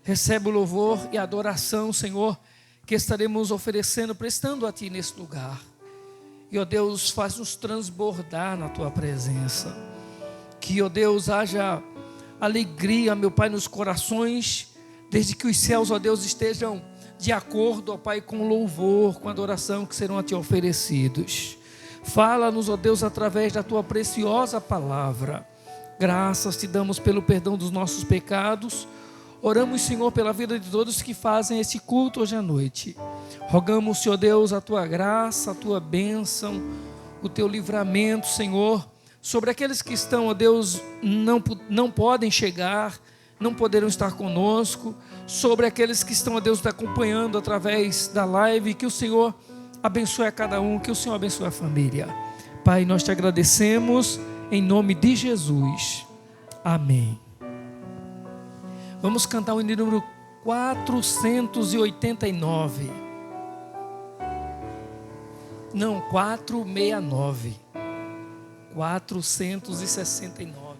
Recebe o louvor e a adoração, Senhor, que estaremos oferecendo, prestando a Ti nesse lugar. E, ó Deus, faz-nos transbordar na Tua presença. Que, ó Deus, haja alegria, meu Pai, nos corações, desde que os céus, ó Deus, estejam de acordo, ó Pai, com o louvor, com a adoração que serão a Ti oferecidos. Fala-nos, ó Deus, através da Tua preciosa palavra. Graças Te damos pelo perdão dos nossos pecados. Oramos, Senhor, pela vida de todos que fazem esse culto hoje à noite. Rogamos, Senhor Deus, a Tua graça, a Tua bênção, o Teu livramento, Senhor, sobre aqueles que estão, ó Deus, não podem chegar, não poderão estar conosco, sobre aqueles que estão, ó Deus, te acompanhando através da live, que o Senhor abençoe a cada um, que o Senhor abençoe a família. Pai, nós Te agradecemos em nome de Jesus. Amém. Vamos cantar o hino número 489. Não, 469. 469.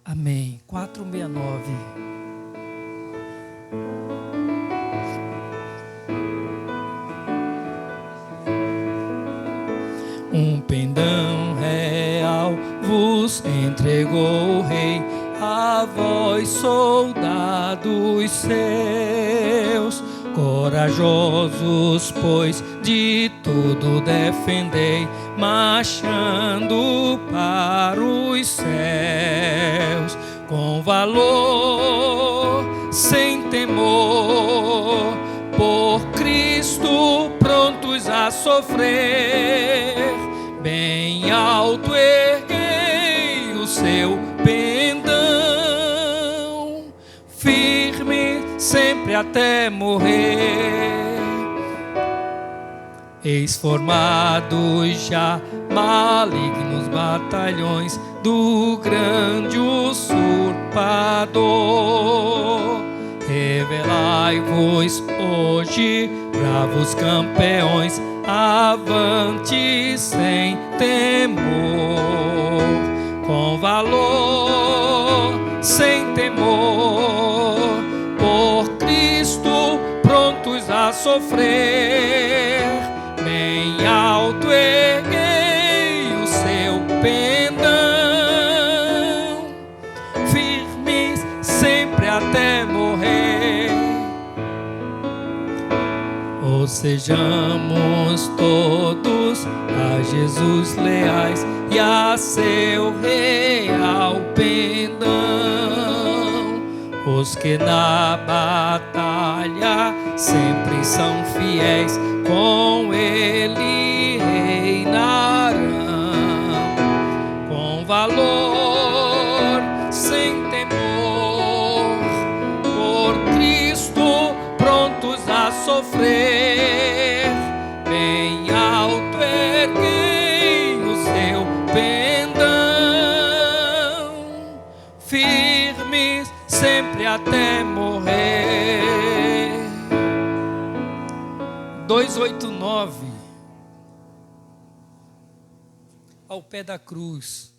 Amém. 469. Um pendão real vos entregou o rei, a vós, soldados seus, corajosos, pois de tudo defendei, marchando para os céus, com valor, sem temor, por Cristo prontos a sofrer, bem alto erguei o seu pendão, firme sempre até morrer. Eis formados já malignos batalhões do grande usurpador. Revelai-vos hoje, bravos campeões, avante sem temor, com valor, sem temor, por Cristo prontos a sofrer, bem alto erguei o seu pendão, firmes sempre até morrer. Ou sejamos todos a Jesus leais e a seu real pendão, os que na batalha sempre são fiéis, com ele reinarão, com valor, sem temor, por Cristo prontos a sofrer, bem alto erguei o seu pendão, firmes sempre até morrer. 289. Ao pé da cruz.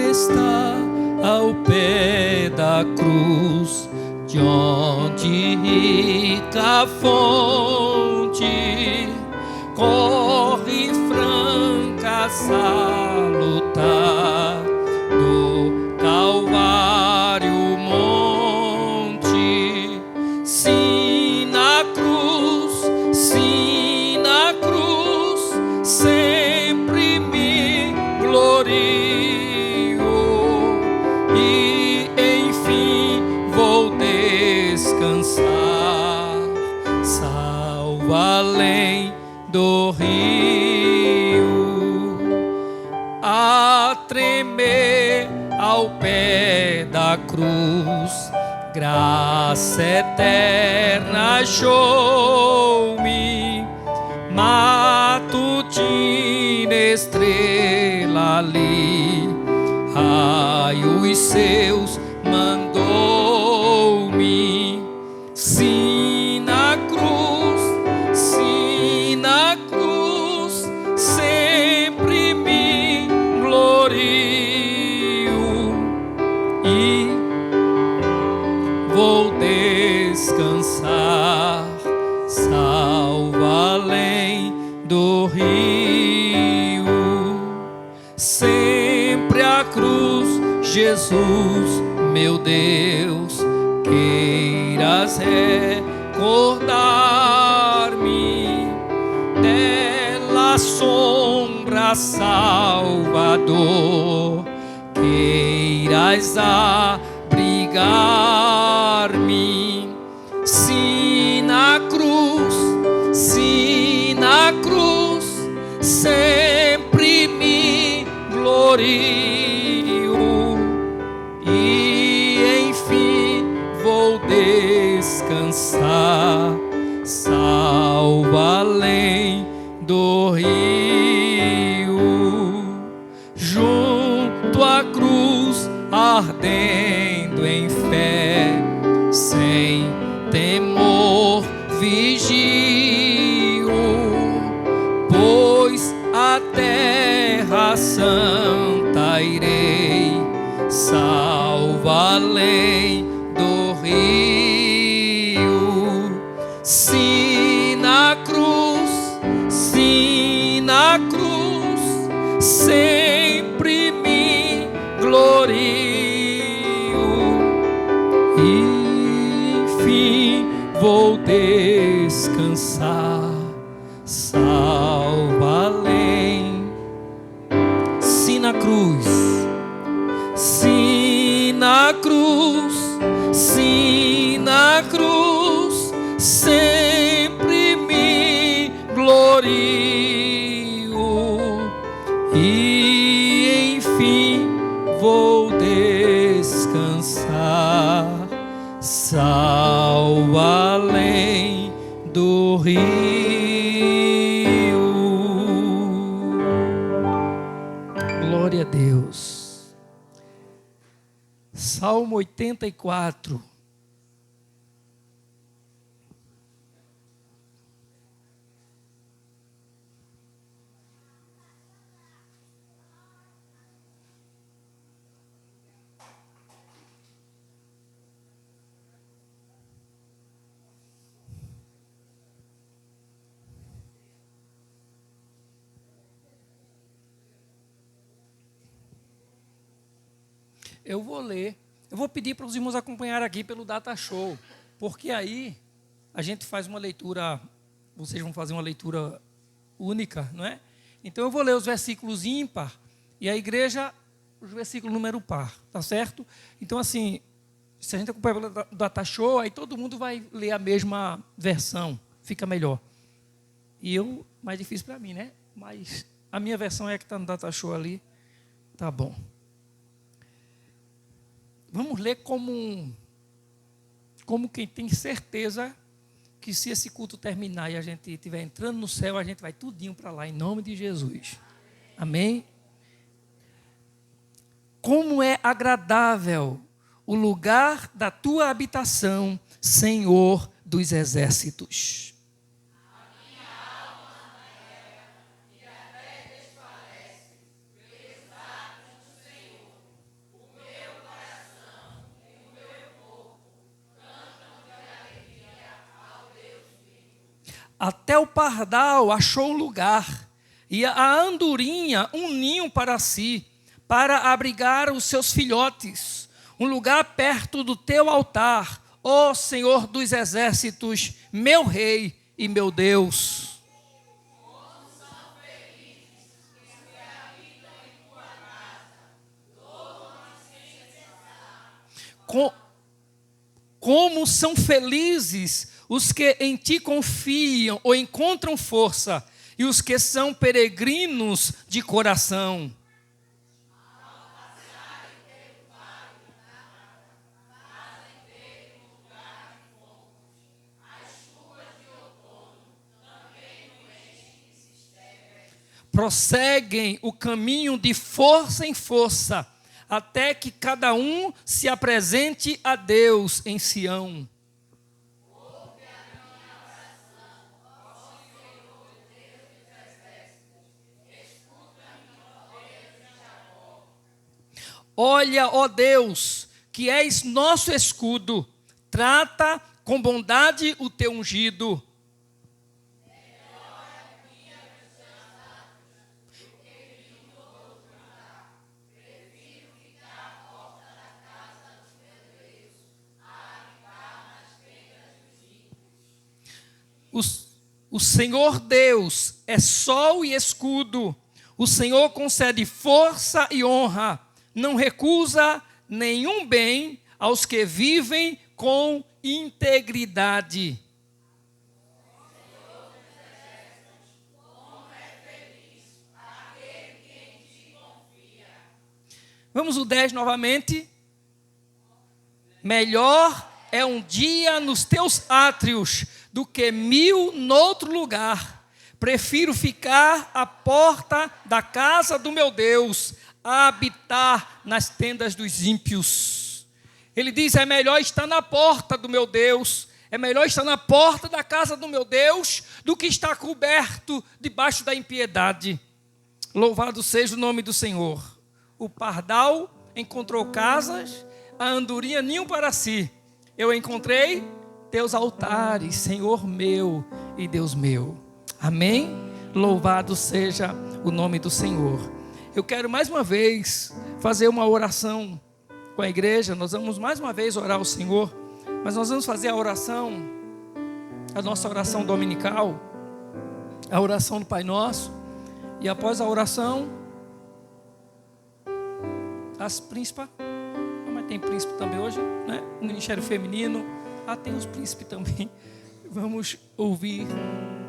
Está ao pé da cruz, de onde rica fonte corre franca salutar do Calvário monte. Sim, na cruz, sempre me glorio. Salvo além do rio, a tremer ao pé da cruz, graça eterna achou-me, matutina estrela ali, raios seus mandou-me. Sim, na cruz, sempre me glorio e vou descansar, salvo além do rio. Sempre a cruz, Jesus, meu Deus, queiras recordar-me dela sombra, Salvador, queiras abrigar-me. Sim, na cruz, sempre me glorio e enfim vou descansar, salvo além do rio, junto à cruz ardendo em fé, sem temor vigio, pois a terra santa irei, salvo além do rio. Sim, na cruz, sempre me glorio e enfim vou descansar, salvo além. Sim, na cruz, sempre me glorio e enfim vou descansar, salvo além do rio. Glória a Deus. Salmo 84. Eu vou ler. Eu vou pedir para os irmãos acompanhar aqui pelo Data Show, porque aí a gente faz uma leitura, vocês vão fazer uma leitura única, não é? Então eu vou ler os versículos ímpar e a igreja os versículos número par, tá certo? Então assim, se a gente acompanhar pelo Data Show, aí todo mundo vai ler a mesma versão, fica melhor. E eu mais difícil para mim, né? Mas a minha versão é a que está no Data Show ali. Tá bom. Vamos ler como quem tem certeza que se esse culto terminar e a gente estiver entrando no céu, a gente vai tudinho para lá, em nome de Jesus. Amém? Como é agradável o lugar da tua habitação, Senhor dos exércitos. Até o pardal achou um lugar, e a andorinha um ninho para si, para abrigar os seus filhotes, um lugar perto do teu altar, ó Senhor dos exércitos, meu Rei e meu Deus. Como são felizes os que em ti confiam ou encontram força, e os que são peregrinos de coração. Prosseguem o caminho de força em força, até que cada um se apresente a Deus em Sião. Olha, ó Deus, que és nosso escudo, trata com bondade o teu ungido. O Senhor Deus é sol e escudo, o Senhor concede força e honra, não recusa nenhum bem aos que vivem com integridade. Vamos o 10 novamente. Melhor é um dia nos teus átrios do que 1000 noutro lugar. Prefiro ficar à porta da casa do meu Deus, a habitar nas tendas dos ímpios. Ele diz, é melhor estar na porta do meu Deus, é melhor estar na porta da casa do meu Deus, do que estar coberto debaixo da impiedade. Louvado seja o nome do Senhor. O pardal encontrou casas, a andorinha ninho para si. Eu encontrei teus altares, Senhor meu e Deus meu. Amém? Louvado seja o nome do Senhor. Eu quero mais uma vez fazer uma oração com a igreja. Nós vamos mais uma vez orar ao Senhor, mas nós vamos fazer a nossa oração dominical, a oração do Pai Nosso, e após a oração, as príncipas, mas tem príncipe também hoje, né? O Ministério Feminino, tem os príncipes também. Vamos ouvir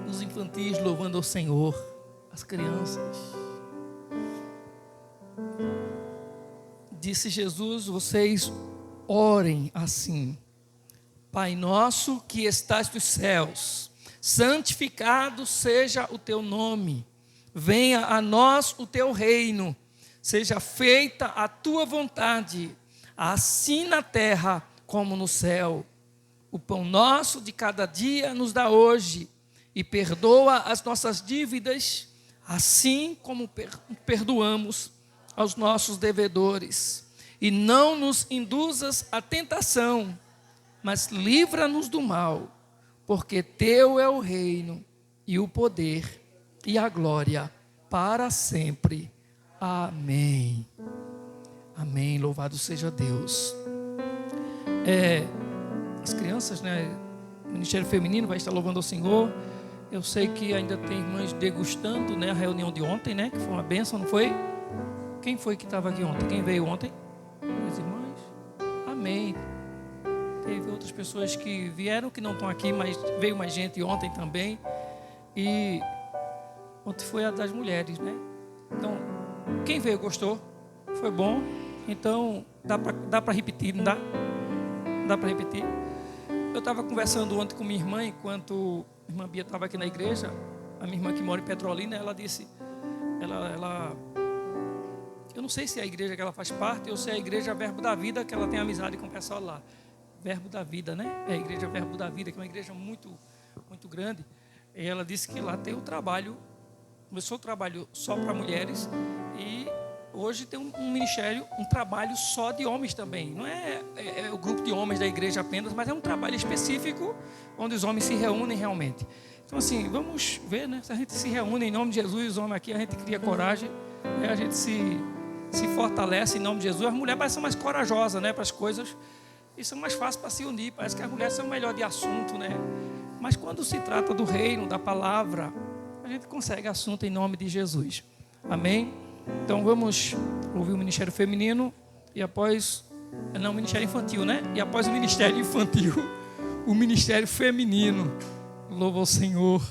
os infantis louvando ao Senhor, as crianças. Disse Jesus, vocês orem assim: Pai nosso que estás nos céus, santificado seja o teu nome, venha a nós o teu reino, seja feita a tua vontade, assim na terra como no céu. O pão nosso de cada dia nos dá hoje, e perdoa as nossas dívidas, assim como perdoamos aos nossos devedores. E não nos induzas à tentação, mas livra-nos do mal, porque teu é o reino, e o poder, e a glória, para sempre. Amém. Amém. Louvado seja Deus. As crianças, né? O Ministério Feminino vai estar louvando ao Senhor. Eu sei que ainda tem irmãs degustando, né? A reunião de ontem, né? Que foi uma bênção, não foi? Quem foi que estava aqui ontem? Quem veio ontem? As irmãs? Amém. Teve outras pessoas que vieram, que não estão aqui, mas veio mais gente ontem também. E Ontem foi a das mulheres, né? Então, quem veio gostou, foi bom. Então, dá para repetir, não dá? Dá para repetir. Eu estava conversando ontem com minha irmã, enquanto a irmã Bia estava aqui na igreja. A minha irmã que mora em Petrolina, ela disse, eu não sei se é a igreja que ela faz parte ou se é a igreja Verbo da Vida, que ela tem amizade com o pessoal lá. Verbo da Vida, né? É a igreja Verbo da Vida, que é uma igreja muito, muito grande. E ela disse que lá tem o trabalho, começou o trabalho só para mulheres e hoje tem um ministério, um trabalho só de homens também. Não é o grupo de homens da igreja apenas, mas é um trabalho específico onde os homens se reúnem realmente. Então assim, vamos ver, né? Se a gente se reúne em nome de Jesus, os homens aqui, a gente cria coragem, né? A gente se fortalece em nome de Jesus. As mulheres parecem mais corajosas, né, para as coisas e são mais fáceis para se unir. Parece que as mulheres são melhor de assunto, né? Mas quando se trata do reino, da palavra, a gente consegue assunto em nome de Jesus. Amém? Então vamos ouvir o ministério feminino e após, não, o ministério infantil, né? E após o ministério infantil, o ministério feminino. Louva ao Senhor.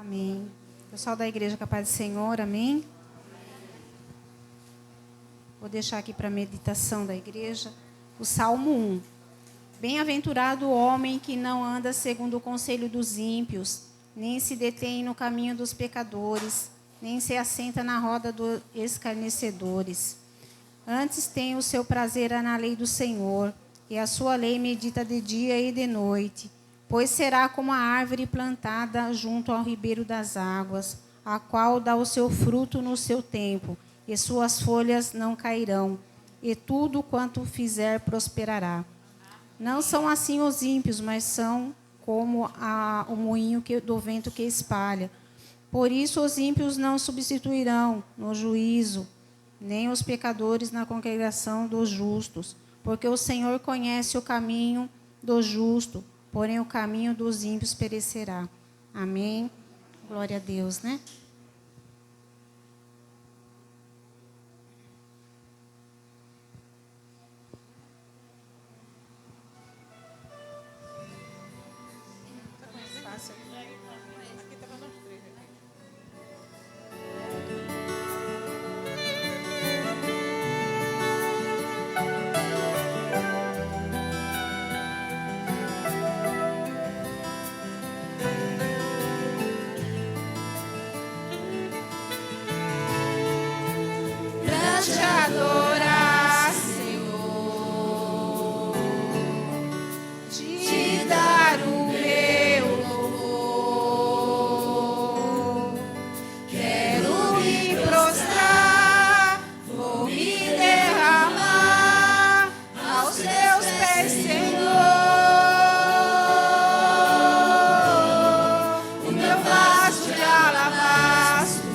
Amém. Pessoal da igreja, com a paz do Senhor, amém? Vou deixar aqui para a meditação da igreja o Salmo 1. Bem-aventurado o homem que não anda segundo o conselho dos ímpios, nem se detém no caminho dos pecadores, nem se assenta na roda dos escarnecedores. Antes tem o seu prazer na lei do Senhor, e a sua lei medita de dia e de noite. Pois será como a árvore plantada junto ao ribeiro das águas, a qual dá o seu fruto no seu tempo, e suas folhas não cairão, e tudo quanto fizer prosperará. Não são assim os ímpios, mas são como o moinho do vento que espalha. Por isso os ímpios não substituirão no juízo, nem os pecadores na congregação dos justos, porque o Senhor conhece o caminho do justo, porém o caminho dos ímpios perecerá. Amém? Glória a Deus, né? Te adorar, Senhor, te dar o meu louvor. Quero me prostrar, vou me derramar aos teus pés, Senhor. O meu vaso de alabastro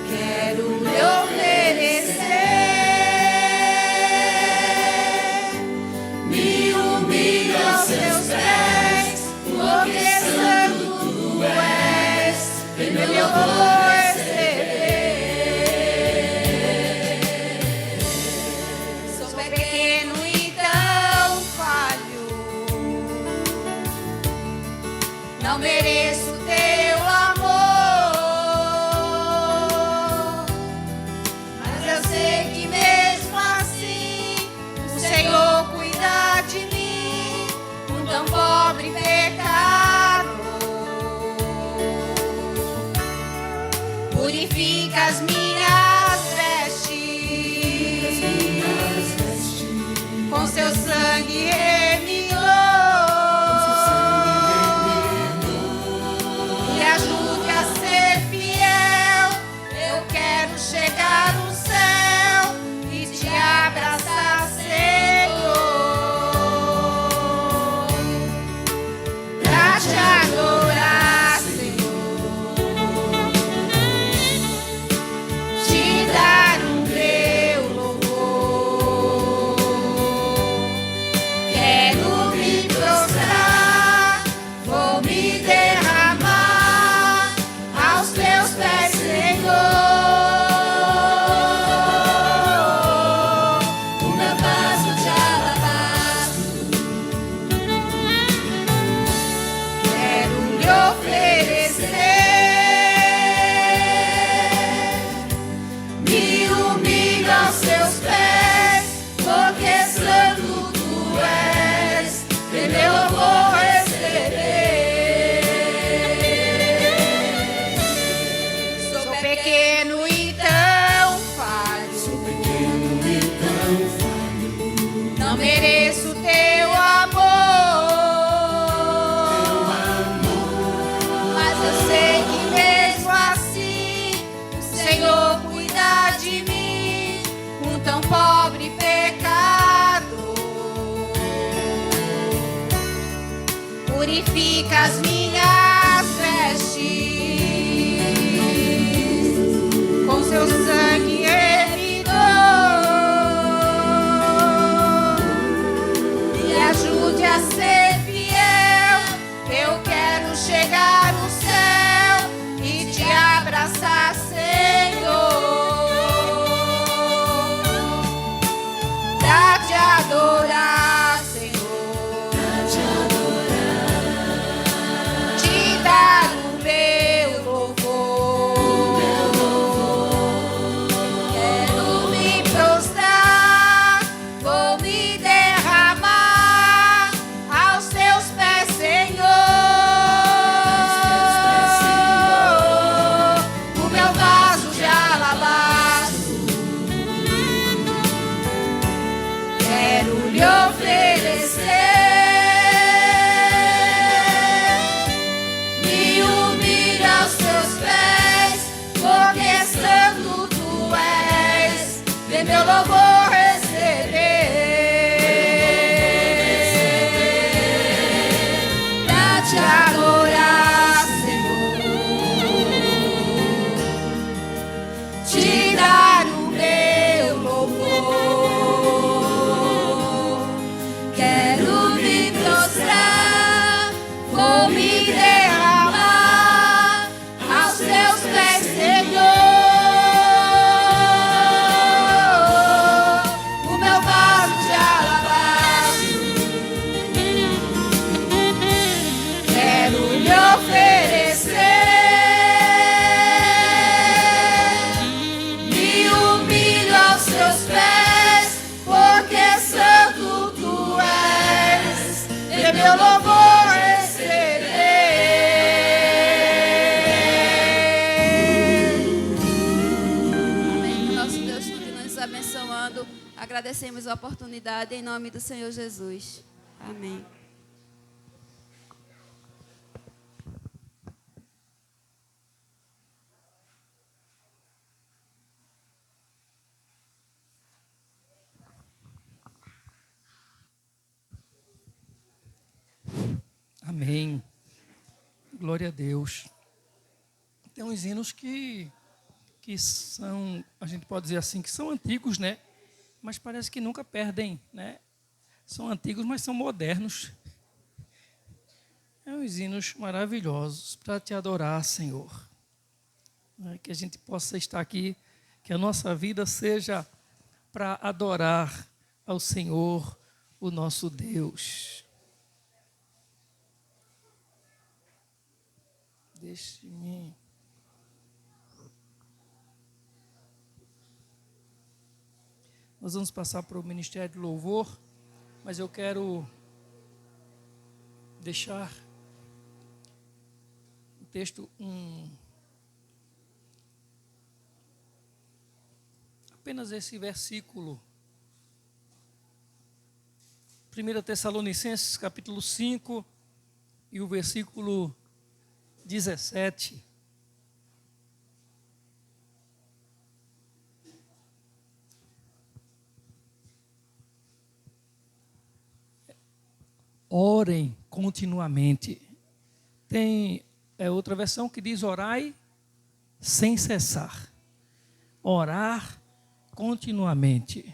quero lhe oferecer. Me humilho aos teus pés, porque santo tu és, em meu eu vou receber. Sou pequeno e tão falho, não mereço teu amor, mas eu sei que mesmo assim o Senhor cuida de mim, um tão pobre pecador. Purifica as minhas vestes, com seu sangue remidor, me ajude a ser fiel. Eu quero chegar no céu e te abraçar, Senhor, pra te adorar, Senhor, te dar o meu louvor. Quero me prostrar, vou me derramar aos teus pés, Senhor. O meu vaso de alabastro quero lhe oferecer. Me humilho aos teus pés, porque santo tu és, em meu eu vou receber. Sou pequeno e tão falho, não mereço teu amor, mas eu sei que mesmo assim o Senhor cuida de mim, um tão pobre pecador. Purifica as minhas vestes, com seu sangue remidor, me ajude a ser fiel. Eu quero chegar no céu e te abraçar, Senhor, pra te adorar, Senhor, louvor receber. Pra te adorar, Senhor, te dar o meu louvor. Quero me prostrar, vou me derramar aos teus pés, Senhor. O meu vaso de alabastro, quero lhe oferecer. Me humilho aos teus pés, porque santo tu és, e meu louvor receber. Amém. Que nosso Deus continue nos abençoando. Agradecemos a oportunidade em nome do Senhor Jesus. Amém. Amém. Glória a Deus. Tem uns hinos que são, a gente pode dizer assim, que são antigos, né? Mas parece que nunca perdem, né? São antigos, mas são modernos. É uns hinos maravilhosos para te adorar, Senhor. Que a gente possa estar aqui, que a nossa vida seja para adorar ao Senhor, o nosso Deus. Deixe-me. Nós vamos passar para o Ministério de Louvor, mas eu quero deixar o texto apenas esse versículo. 1 Tessalonicenses, capítulo 5, e o versículo 17. Orem continuamente. Tem outra versão que diz: orai sem cessar. Orar continuamente.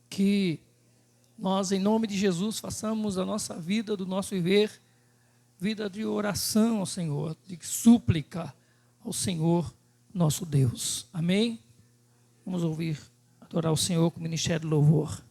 Que nós, em nome de Jesus, façamos a nossa vida, do nosso viver, vida de oração ao Senhor, de súplica ao Senhor, nosso Deus. Amém? Vamos ouvir, adorar o Senhor com o Ministério de Louvor.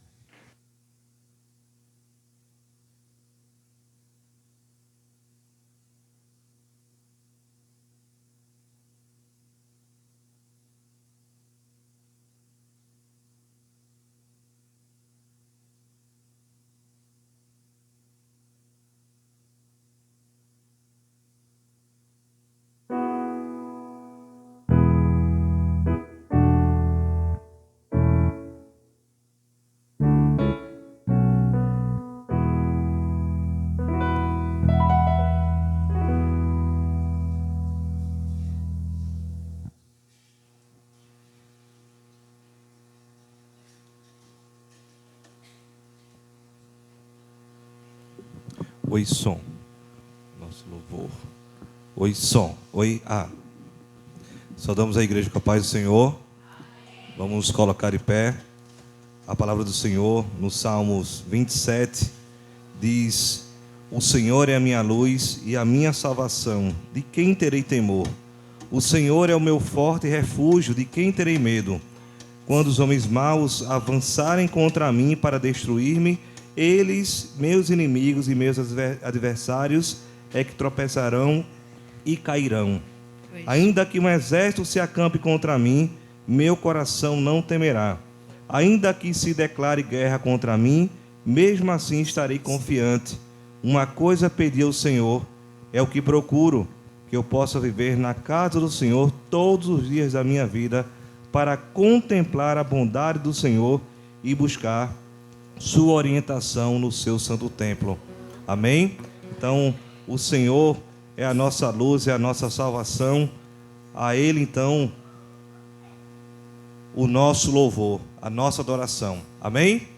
Oi, som. Nosso louvor. Oi, som. Oi, a. Saudamos a igreja com a paz do Senhor. Vamos nos colocar em pé. A palavra do Senhor, no Salmos 27, diz: o Senhor é a minha luz e a minha salvação. De quem terei temor? O Senhor é o meu forte refúgio. De quem terei medo? Quando os homens maus avançarem contra mim para destruir-me, eles, meus inimigos e meus adversários, é que tropeçarão e cairão. Ainda que um exército se acampe contra mim, meu coração não temerá. Ainda que se declare guerra contra mim, mesmo assim estarei confiante. Uma coisa pedi ao Senhor, é o que procuro, que eu possa viver na casa do Senhor todos os dias da minha vida, para contemplar a bondade do Senhor e buscar sua orientação no seu santo templo. Amém? Então, o Senhor é a nossa luz, é a nossa salvação. A Ele, então, o nosso louvor, a nossa adoração. Amém?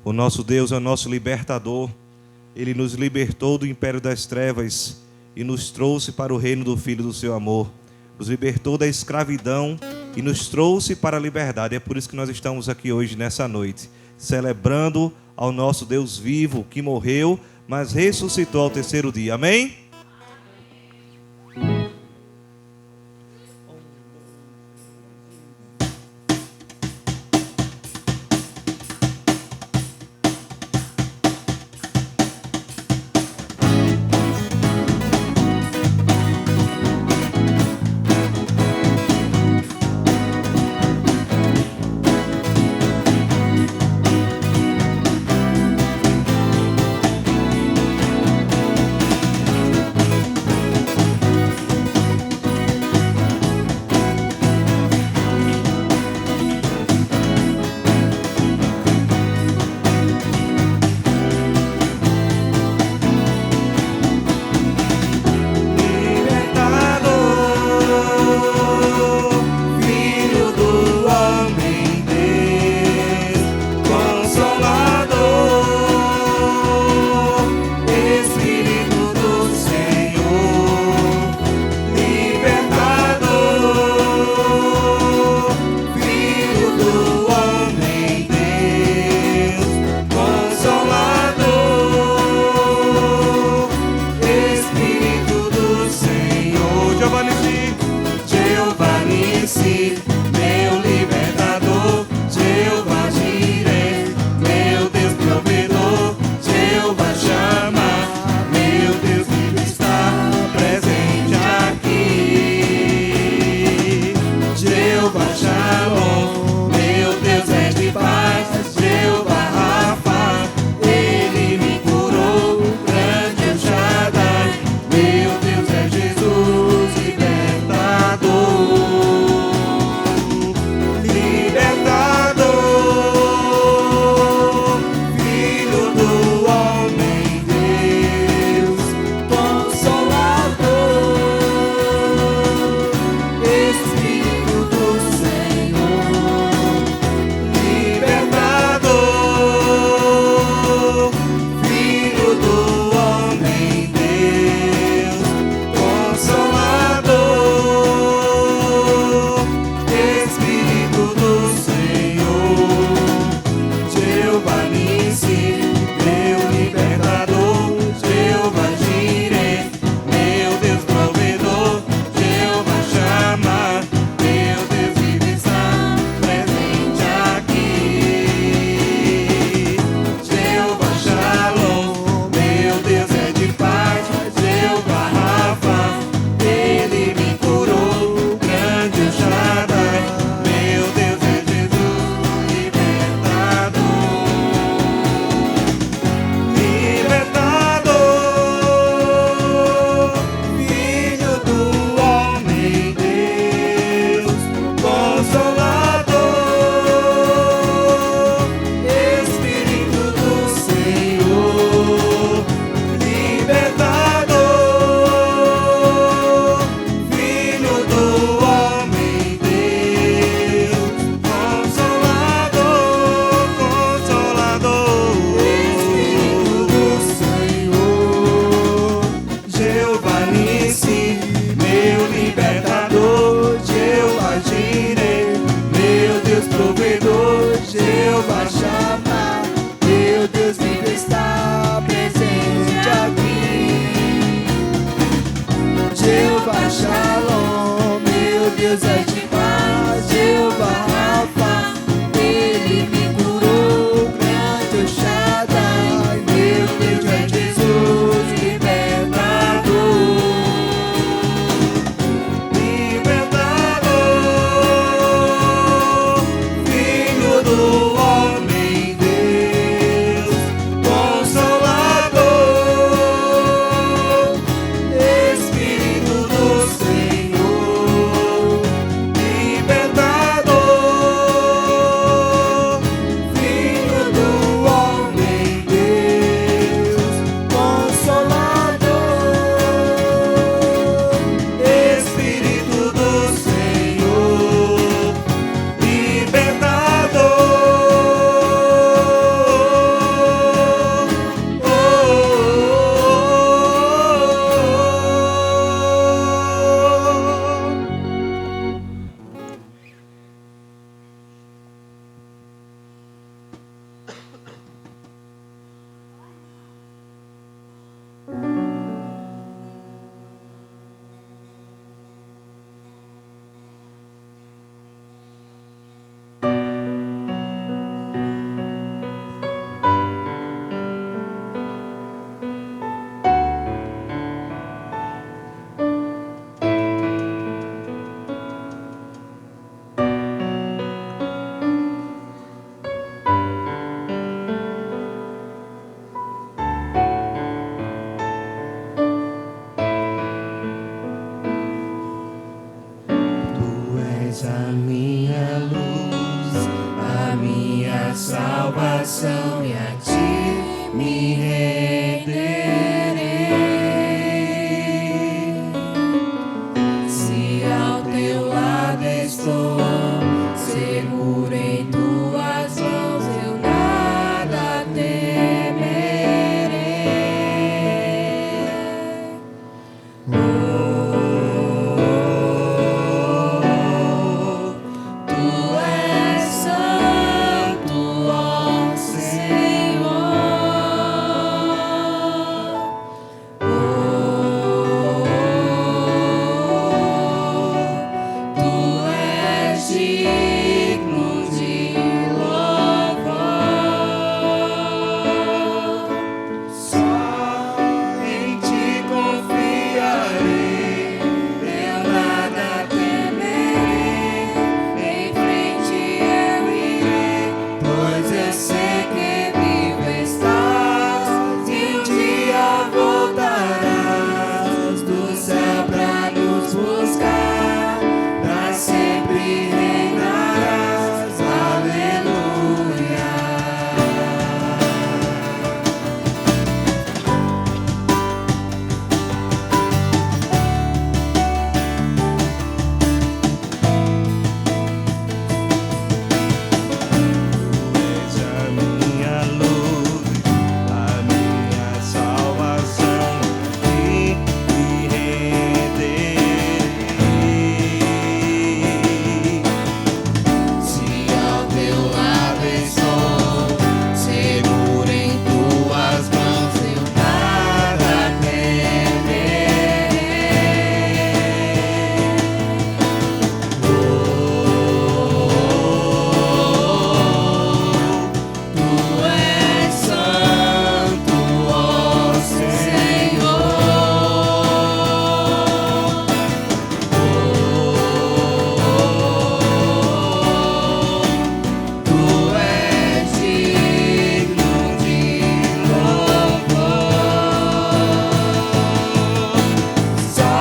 O nosso Deus é o nosso libertador. Ele nos libertou do império das trevas e nos trouxe para o reino do Filho do seu amor. Nos libertou da escravidão e nos trouxe para a liberdade. É por isso que nós estamos aqui hoje, nessa noite, celebrando ao nosso Deus vivo, que morreu, mas ressuscitou ao terceiro dia. Amém? minha salvação e a ti me renderei. Se ao teu lado estou, seguro em tuas mãos, eu nada temerei. Tu és santo, ó Senhor. Tu és digno de louvor. Só em ti confiarei, eu nada temerei. Em frente eu irei, pois eu sei que vivo estás. E um dia voltarás do céu pra nos buscar, pra sempre reinarás. Aleluia. És a minha luz, a minha salvação, e me renderei. Se ao teu lado estou, seguro em tuas mãos, eu nada temerei. Tu és santo, ó Senhor. Tu és digno de louvor. Só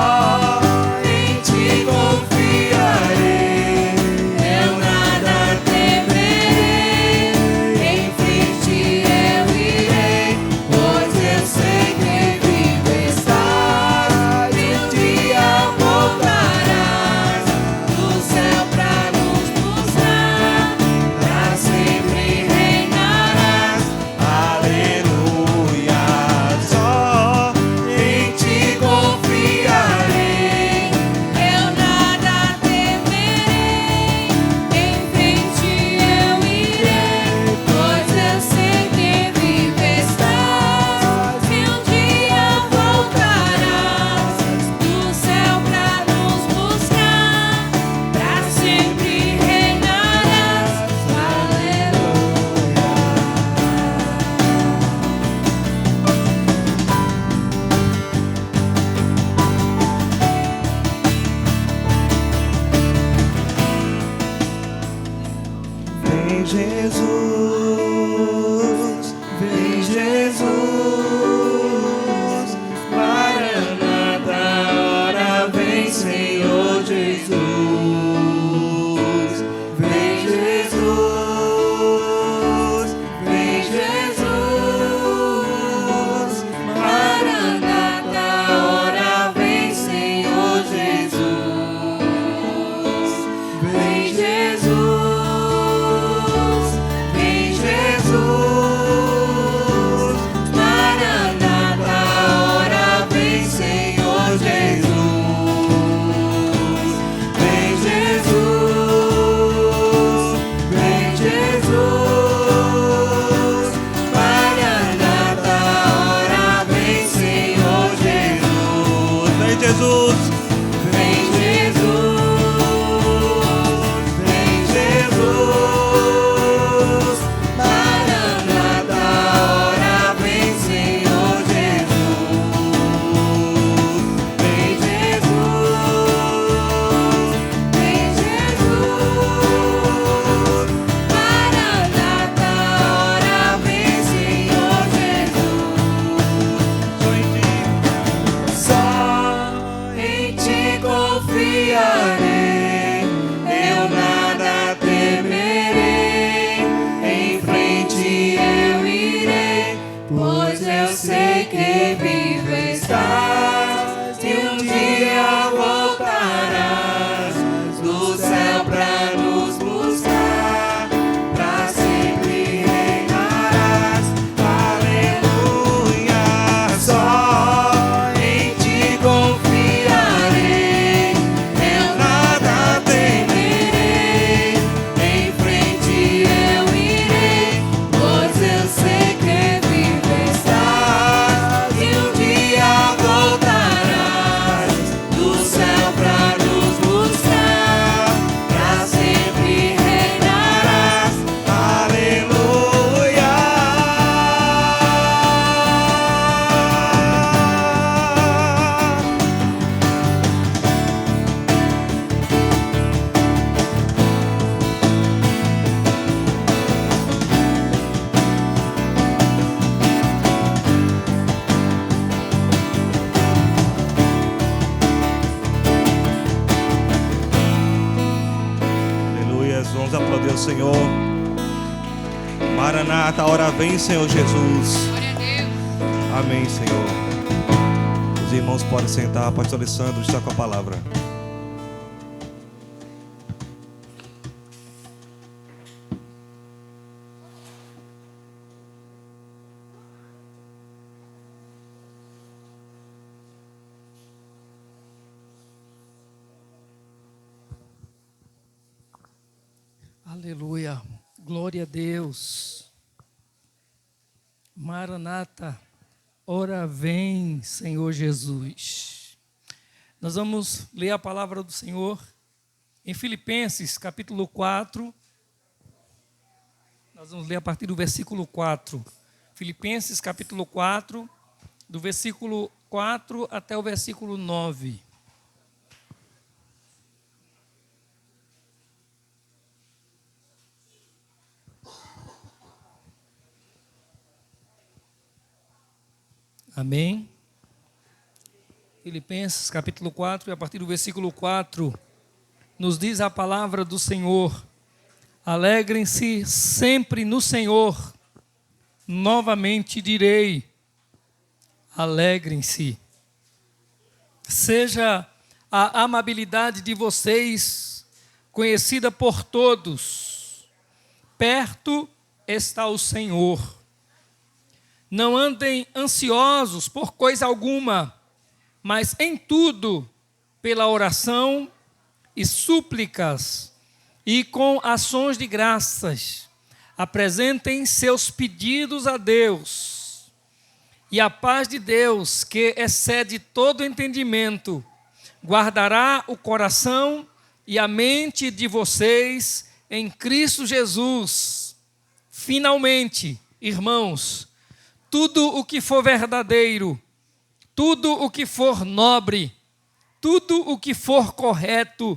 em ti confiarei, eu nada temerei. Em frente eu irei, pois eu sei que vivo estás. E um dia voltarás do céu pra nos buscar, pra sempre reinarás. Aleluia. Só em ti confiarei, eu nada temerei. Em frente eu irei, pois eu sei que vivo estás. E um dia voltarás do céu pra nos buscar, pra sempre reinarás. Aleluia. Vem Jesus, vem Jesus, Maranata, hora vem Senhor Jesus. Vem Jesus, vem Jesus, Maranata, hora vem Senhor Jesus. Vem Jesus, vem Jesus. Maranata, hora vem, Senhor Jesus. Glória a Deus. Amém, Senhor. Os irmãos podem sentar. Pastor Alessandro está com a palavra. Aleluia, glória a Deus. Maranata, ora vem, Senhor Jesus. Nós vamos ler a palavra do Senhor em Filipenses, capítulo 4. Nós vamos ler a partir do versículo 4. Filipenses, capítulo 4, do versículo 4 até o versículo 9. Amém? Filipenses capítulo 4, e a partir do versículo 4, nos diz a palavra do Senhor: alegrem-se sempre no Senhor, novamente direi, alegrem-se. Seja a amabilidade de vocês conhecida por todos, perto está o Senhor. Não andem ansiosos por coisa alguma, mas em tudo, pela oração e súplicas, e com ações de graças, apresentem seus pedidos a Deus. E a paz de Deus, que excede todo entendimento, guardará o coração e a mente de vocês em Cristo Jesus. Finalmente, irmãos, tudo o que for verdadeiro, tudo o que for nobre, tudo o que for correto,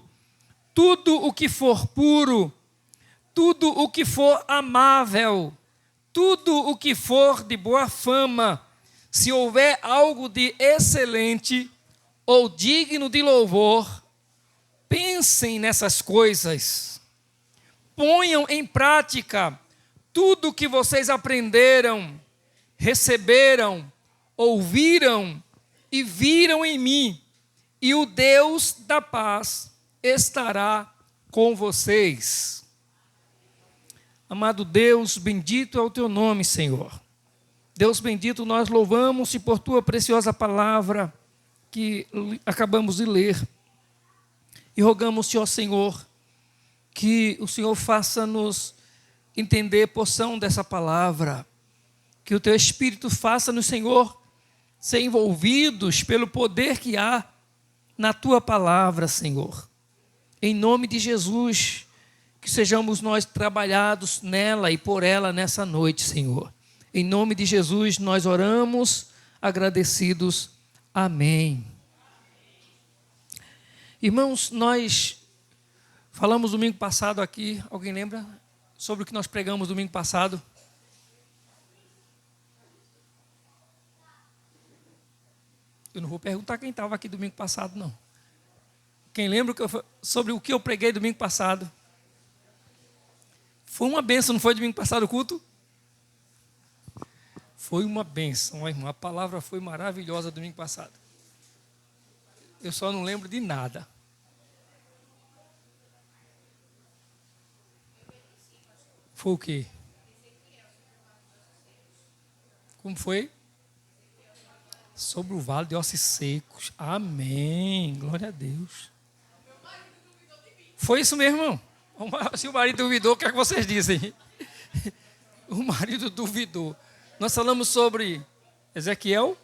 tudo o que for puro, tudo o que for amável, tudo o que for de boa fama, se houver algo de excelente ou digno de louvor, pensem nessas coisas. Ponham em prática tudo o que vocês aprenderam, receberam, ouviram e viram em mim, e o Deus da paz estará com vocês. Amado Deus, bendito é o teu nome, Senhor. Deus bendito, nós louvamos-te por tua preciosa palavra que acabamos de ler. E rogamos-te, ó Senhor, que o Senhor faça-nos entender porção dessa palavra. Que o teu Espírito faça-nos, Senhor, ser envolvidos pelo poder que há na tua palavra, Senhor. Em nome de Jesus, que sejamos nós trabalhados nela e por ela nessa noite, Senhor. Em nome de Jesus, nós oramos, agradecidos. Amém. Irmãos, nós falamos domingo passado aqui, alguém lembra sobre o que nós pregamos domingo passado? Eu não vou perguntar quem estava aqui domingo passado, não. Quem lembra sobre o que eu preguei domingo passado? Foi uma bênção, não foi domingo passado o culto? Foi uma bênção, irmão. A palavra foi maravilhosa domingo passado. Eu só não lembro de nada. Foi o quê? Como foi? Sobre o vale de ossos secos. Amém. Glória a Deus. Foi isso mesmo, irmão. Se o marido duvidou, o que é que vocês dizem? O marido duvidou. Nós falamos sobre Ezequiel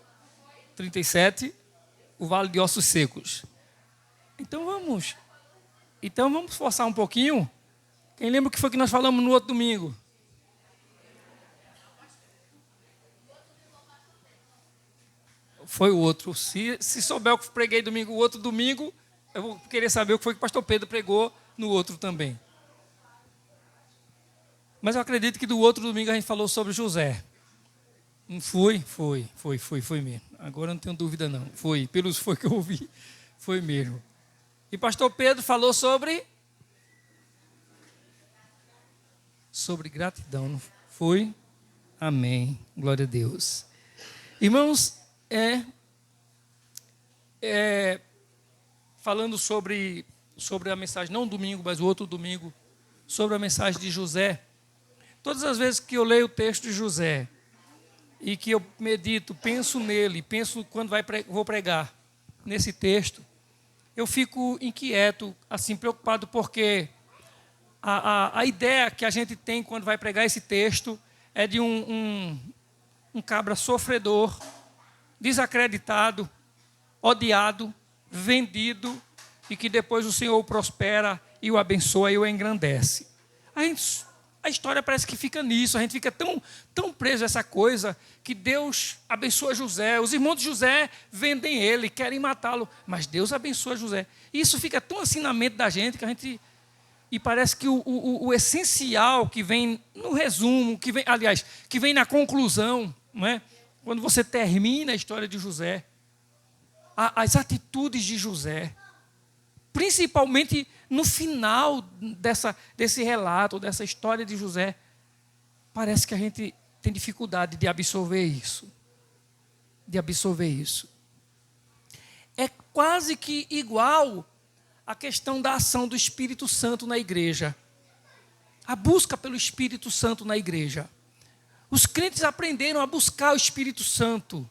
37, o vale de ossos secos. Então vamos forçar um pouquinho. Quem lembra o que foi que nós falamos no outro domingo? Foi o outro. Se souber o que preguei domingo, o outro domingo, eu vou querer saber o que foi que o pastor Pedro pregou no outro também. Mas eu acredito que do outro domingo a gente falou sobre José. Não foi? Foi mesmo. Agora não tenho dúvida não. Foi que eu ouvi. Foi mesmo. E pastor Pedro falou sobre gratidão. Foi? Amém. Glória a Deus. Irmãos, falando sobre a mensagem, não domingo, mas o outro domingo, sobre a mensagem de José. Todas as vezes que eu leio o texto de José e que eu medito, penso nele, penso quando vou pregar nesse texto, eu fico inquieto, assim, preocupado, porque a ideia que a gente tem quando vai pregar esse texto é de um cabra sofredor, desacreditado, odiado, vendido, e que depois o Senhor o prospera e o abençoa e o engrandece. A história parece que fica nisso, a gente fica tão preso a essa coisa, que Deus abençoa José, os irmãos de José vendem ele, querem matá-lo, mas Deus abençoa José. E isso fica tão assim na mente da gente, que a gente... E parece que o essencial que vem no resumo, que vem na conclusão, não é? Quando você termina a história de José, as atitudes de José, principalmente no final desse relato, dessa história de José, parece que a gente tem dificuldade de absorver isso. É quase que igual a questão da ação do Espírito Santo na igreja. A busca pelo Espírito Santo na igreja. Os crentes aprenderam a buscar o Espírito Santo.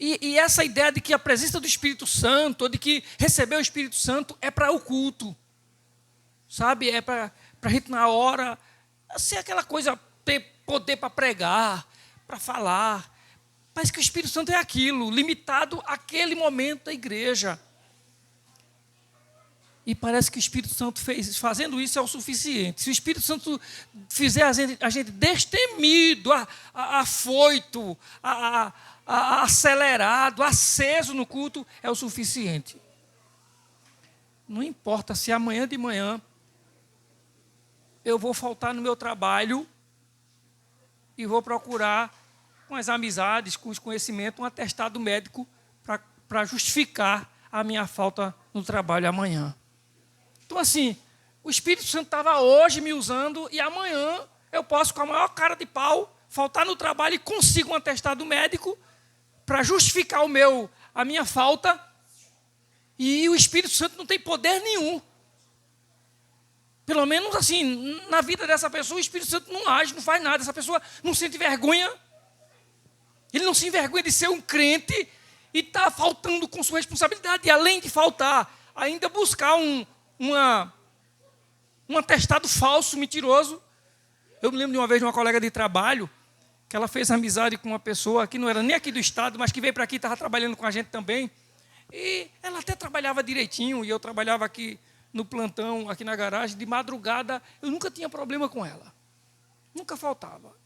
E essa ideia de que a presença do Espírito Santo, ou de que receber o Espírito Santo é para o culto. Sabe? É para a gente na hora ser aquela coisa, ter poder para pregar, para falar. Parece que o Espírito Santo é aquilo, limitado àquele momento da igreja. E parece que o Espírito Santo fazendo isso é o suficiente. Se o Espírito Santo fizer a gente destemido, afoito, acelerado, aceso no culto, é o suficiente. Não importa se amanhã de manhã eu vou faltar no meu trabalho e vou procurar, com as amizades, com os conhecimentos, um atestado médico para justificar a minha falta no trabalho amanhã. Então, assim, o Espírito Santo estava hoje me usando e amanhã eu posso, com a maior cara de pau, faltar no trabalho e consigo um atestado médico para justificar a minha falta, e o Espírito Santo não tem poder nenhum. Pelo menos assim, na vida dessa pessoa, o Espírito Santo não age, não faz nada. Essa pessoa não sente vergonha. Ele não se envergonha de ser um crente e está faltando com sua responsabilidade. E além de faltar, ainda buscar um atestado falso, mentiroso. Eu me lembro de uma vez de uma colega de trabalho, que ela fez amizade com uma pessoa que não era nem aqui do estado, mas que veio para aqui e estava trabalhando com a gente também. E ela até trabalhava direitinho, e eu trabalhava aqui no plantão, aqui na garagem, de madrugada. Eu nunca tinha problema com ela. Nunca faltava.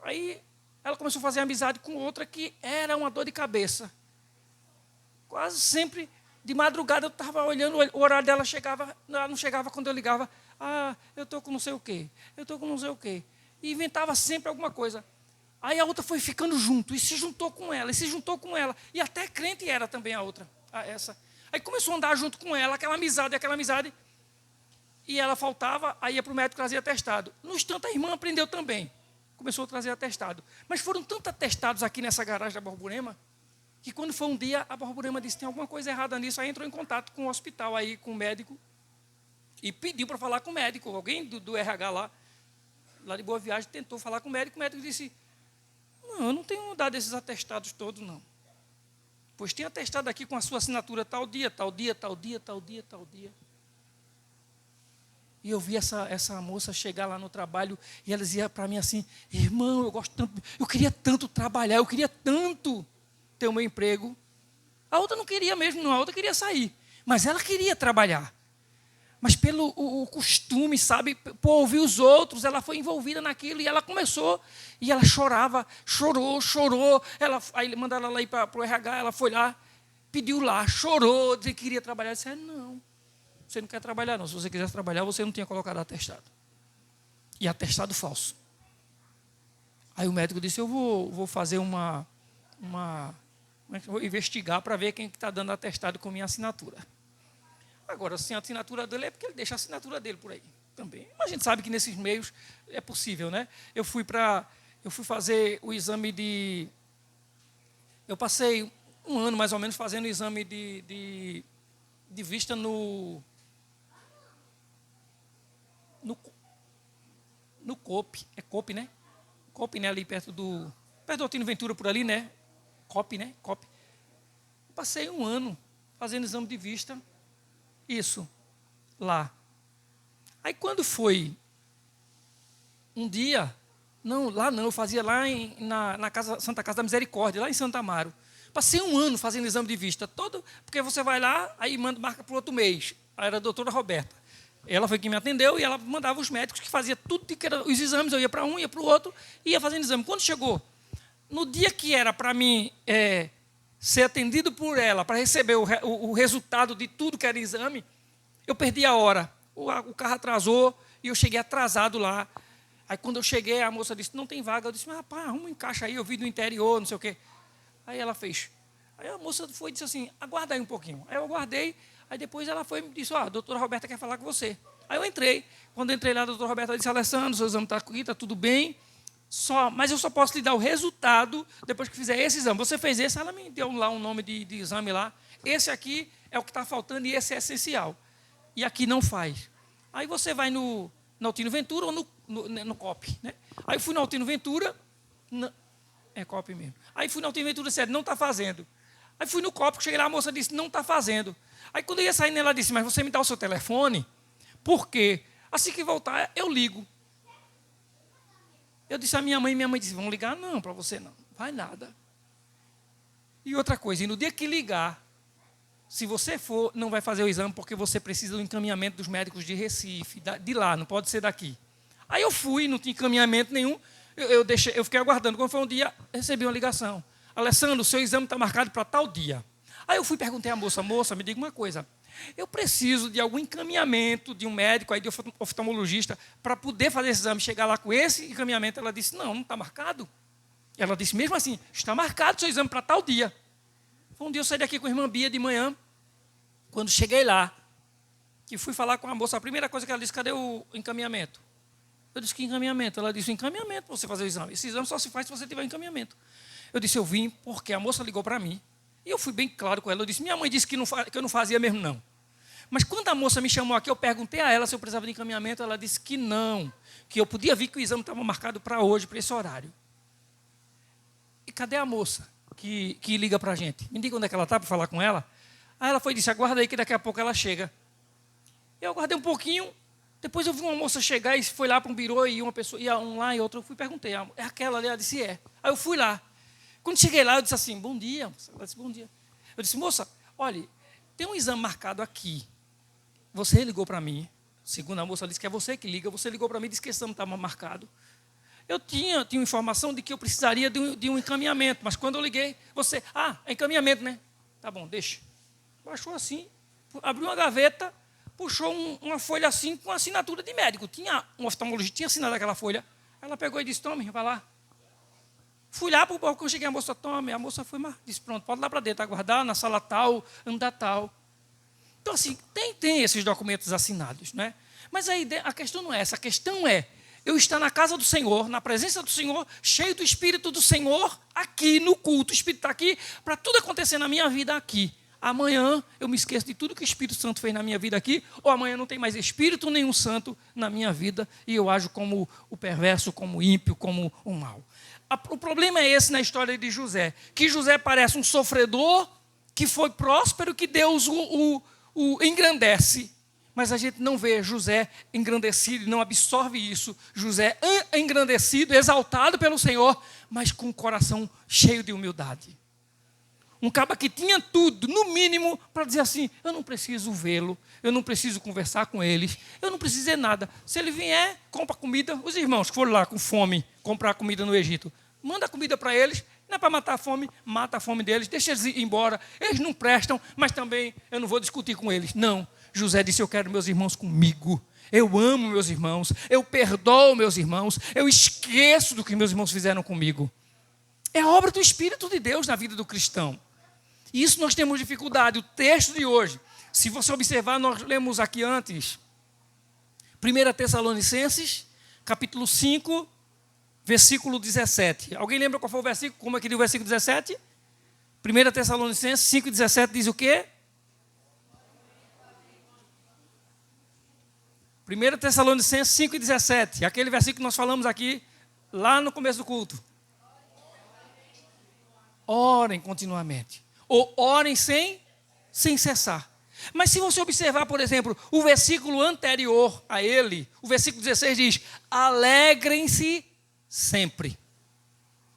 Aí ela começou a fazer amizade com outra que era uma dor de cabeça. Quase sempre, de madrugada, eu estava olhando, o horário dela chegava, ela não chegava quando eu ligava. Eu estou com não sei o quê, eu estou com não sei o quê. E inventava sempre alguma coisa. Aí a outra foi ficando junto, e se juntou com ela, e até crente era também a outra, essa. Aí começou a andar junto com ela, aquela amizade, e ela faltava, aí ia para o médico trazer atestado. No instante, a irmã aprendeu também, começou a trazer atestado. Mas foram tantos atestados aqui nessa garagem da Borborema, que quando foi um dia, a Borborema disse, tem alguma coisa errada nisso, aí entrou em contato com o hospital, aí, com o médico, e pediu para falar com o médico. Alguém do RH lá de Boa Viagem, tentou falar com o médico disse, não, eu não tenho dado esses atestados todos, não. Pois tem atestado aqui com a sua assinatura tal dia. E eu vi essa moça chegar lá no trabalho, e ela dizia para mim assim, irmão, eu queria tanto trabalhar, eu queria tanto ter o meu emprego. A outra não queria mesmo, não, a outra queria sair, mas ela queria trabalhar. Mas pelo o costume, sabe, por ouvir os outros, ela foi envolvida naquilo, e ela começou, e ela chorou. Aí mandaram ela ir para o RH, ela foi lá, pediu lá, chorou, disse que queria trabalhar. Eu disse, não, você não quer trabalhar não, se você quisesse trabalhar, você não tinha colocado atestado. E atestado falso. Aí o médico disse, eu vou fazer vou investigar para ver quem está dando atestado com minha assinatura. Agora, sem a assinatura dele é porque ele deixa a assinatura dele por aí. também. Mas a gente sabe que nesses meios é possível, né? Eu fui fazer o exame de... Eu passei um ano, mais ou menos, fazendo o exame de vista no COP. É COP, né? COP, né? Ali perto do Altino Ventura, por ali, né? COP, né? COP. Passei um ano fazendo exame de vista. Isso. Lá. Aí quando foi um dia... Não, lá não. Eu fazia lá na Santa Casa da Misericórdia, lá em Santa Amaro. Passei um ano fazendo exame de vista. Porque você vai lá, aí marca para o outro mês. Aí era a doutora Roberta. Ela foi quem me atendeu e ela mandava os médicos que faziam tudo que era os exames. Eu ia para um, ia para o outro, ia fazendo exame. Quando chegou, no dia que era para mim ser atendido por ela, para receber o resultado de tudo que era exame, eu perdi a hora. O carro atrasou e eu cheguei atrasado lá. Aí quando eu cheguei, a moça disse, não tem vaga. Eu disse, mas rapaz, arruma um encaixe aí, eu vim do interior, não sei o quê. Aí ela fez. Aí a moça foi e disse assim, aguarda aí um pouquinho. Aí eu aguardei, aí depois ela foi e me disse, a doutora Roberta quer falar com você. Aí eu entrei. Quando eu entrei lá, a doutora Roberta disse, Alessandro, seu exame está aqui, está tudo bem, mas eu só posso lhe dar o resultado depois que fizer esse exame. Você fez esse, ela me deu lá um nome de exame lá. Esse aqui é o que está faltando e esse é essencial. E aqui não faz. Aí você vai no Altino Ventura ou no COP. Né? Aí eu fui no Altino Ventura, é COP mesmo. Aí fui no Altino Ventura e disse, não está fazendo. Aí fui no COP, cheguei lá, a moça disse, não está fazendo. Aí quando eu ia sair, ela disse, mas você me dá o seu telefone? Porque assim que voltar, eu ligo. Eu disse à minha mãe disse, vão ligar? Não, para você não. Vai nada. E outra coisa, e no dia que ligar, se você for, não vai fazer o exame, porque você precisa do encaminhamento dos médicos de Recife, de lá, não pode ser daqui. Aí eu fui, não tinha encaminhamento nenhum, eu fiquei aguardando. Quando foi um dia, recebi uma ligação. Alessandro, o seu exame está marcado para tal dia. Aí eu fui e perguntei à moça, me diga uma coisa, eu preciso de algum encaminhamento de um médico, aí de oftalmologista, para poder fazer esse exame, chegar lá com esse encaminhamento. Ela disse, não está marcado. Ela disse, mesmo assim, está marcado o seu exame para tal dia. Foi um dia eu saí daqui com a irmã Bia de manhã, quando cheguei lá, que fui falar com a moça, a primeira coisa que ela disse, cadê o encaminhamento? Eu disse, que encaminhamento? Ela disse, encaminhamento para você fazer o exame. Esse exame só se faz se você tiver encaminhamento. Eu disse, eu vim porque a moça ligou para mim. E eu fui bem claro com ela. Eu disse, minha mãe disse que eu não fazia mesmo, não. Mas quando a moça me chamou aqui, eu perguntei a ela se eu precisava de encaminhamento. Ela disse que não, que eu podia vir, que o exame estava marcado para hoje, para esse horário. E cadê a moça que liga para a gente? Me diga onde é que ela está para falar com ela. Aí ela foi e disse, aguarda aí que daqui a pouco ela chega. Eu aguardei um pouquinho. Depois eu vi uma moça chegar e foi lá para um birô e uma pessoa ia um lá e outra. Eu fui e perguntei, é aquela ali? Ela disse, é. Aí eu fui lá. Quando cheguei lá, eu disse assim, bom dia. Ela disse, bom dia. Eu disse, moça, olha, tem um exame marcado aqui. Você ligou para mim. Segundo a moça, ela disse que é você que liga. Você ligou para mim e disse que esse exame estava marcado. Eu tinha informação de que eu precisaria de um encaminhamento. Mas quando eu liguei, você... é encaminhamento, né? Tá bom, deixa. Baixou assim, abriu uma gaveta, puxou uma folha assim com assinatura de médico. Tinha um oftalmologista, tinha assinado aquela folha. Ela pegou e disse, tome, vai lá. Fui lá para o balcão, cheguei, a moça, tome. A moça foi, mas disse, pronto, pode ir lá para dentro, aguardar na sala tal, andar tal. Então, assim, tem esses documentos assinados, né? Mas a questão não é essa. A questão é eu estar na casa do Senhor, na presença do Senhor, cheio do Espírito do Senhor, aqui no culto. O Espírito está aqui para tudo acontecer na minha vida aqui. Amanhã eu me esqueço de tudo que o Espírito Santo fez na minha vida aqui, ou amanhã não tem mais Espírito nenhum Santo na minha vida e eu ajo como o perverso, como o ímpio, como o mau. O problema é esse na história de José, que José parece um sofredor que foi próspero, que Deus o engrandece. Mas a gente não vê José engrandecido, não absorve isso. José engrandecido, exaltado pelo Senhor, mas com o coração cheio de humildade. Um caba que tinha tudo, no mínimo, para dizer assim, eu não preciso vê-lo, eu não preciso conversar com eles, eu não preciso dizer nada. Se ele vier, compra comida. Os irmãos que foram lá com fome, comprar comida no Egito, manda comida para eles, não é para matar a fome, mata a fome deles, deixa eles ir embora. Eles não prestam, mas também eu não vou discutir com eles. Não, José disse, eu quero meus irmãos comigo. Eu amo meus irmãos, eu perdoo meus irmãos, eu esqueço do que meus irmãos fizeram comigo. É obra do Espírito de Deus na vida do cristão. E isso nós temos dificuldade. O texto de hoje, se você observar, nós lemos aqui antes, 1 Tessalonicenses, capítulo 5, versículo 17. Alguém lembra qual foi o versículo? Como é que diz o versículo 17? 1 Tessalonicenses 5, 17 diz o quê? 1 Tessalonicenses 5, 17. Aquele versículo que nós falamos aqui, lá no começo do culto. Orem continuamente. Ou orem sem cessar. Mas se você observar, por exemplo, o versículo anterior a ele, o versículo 16 diz: alegrem-se sempre.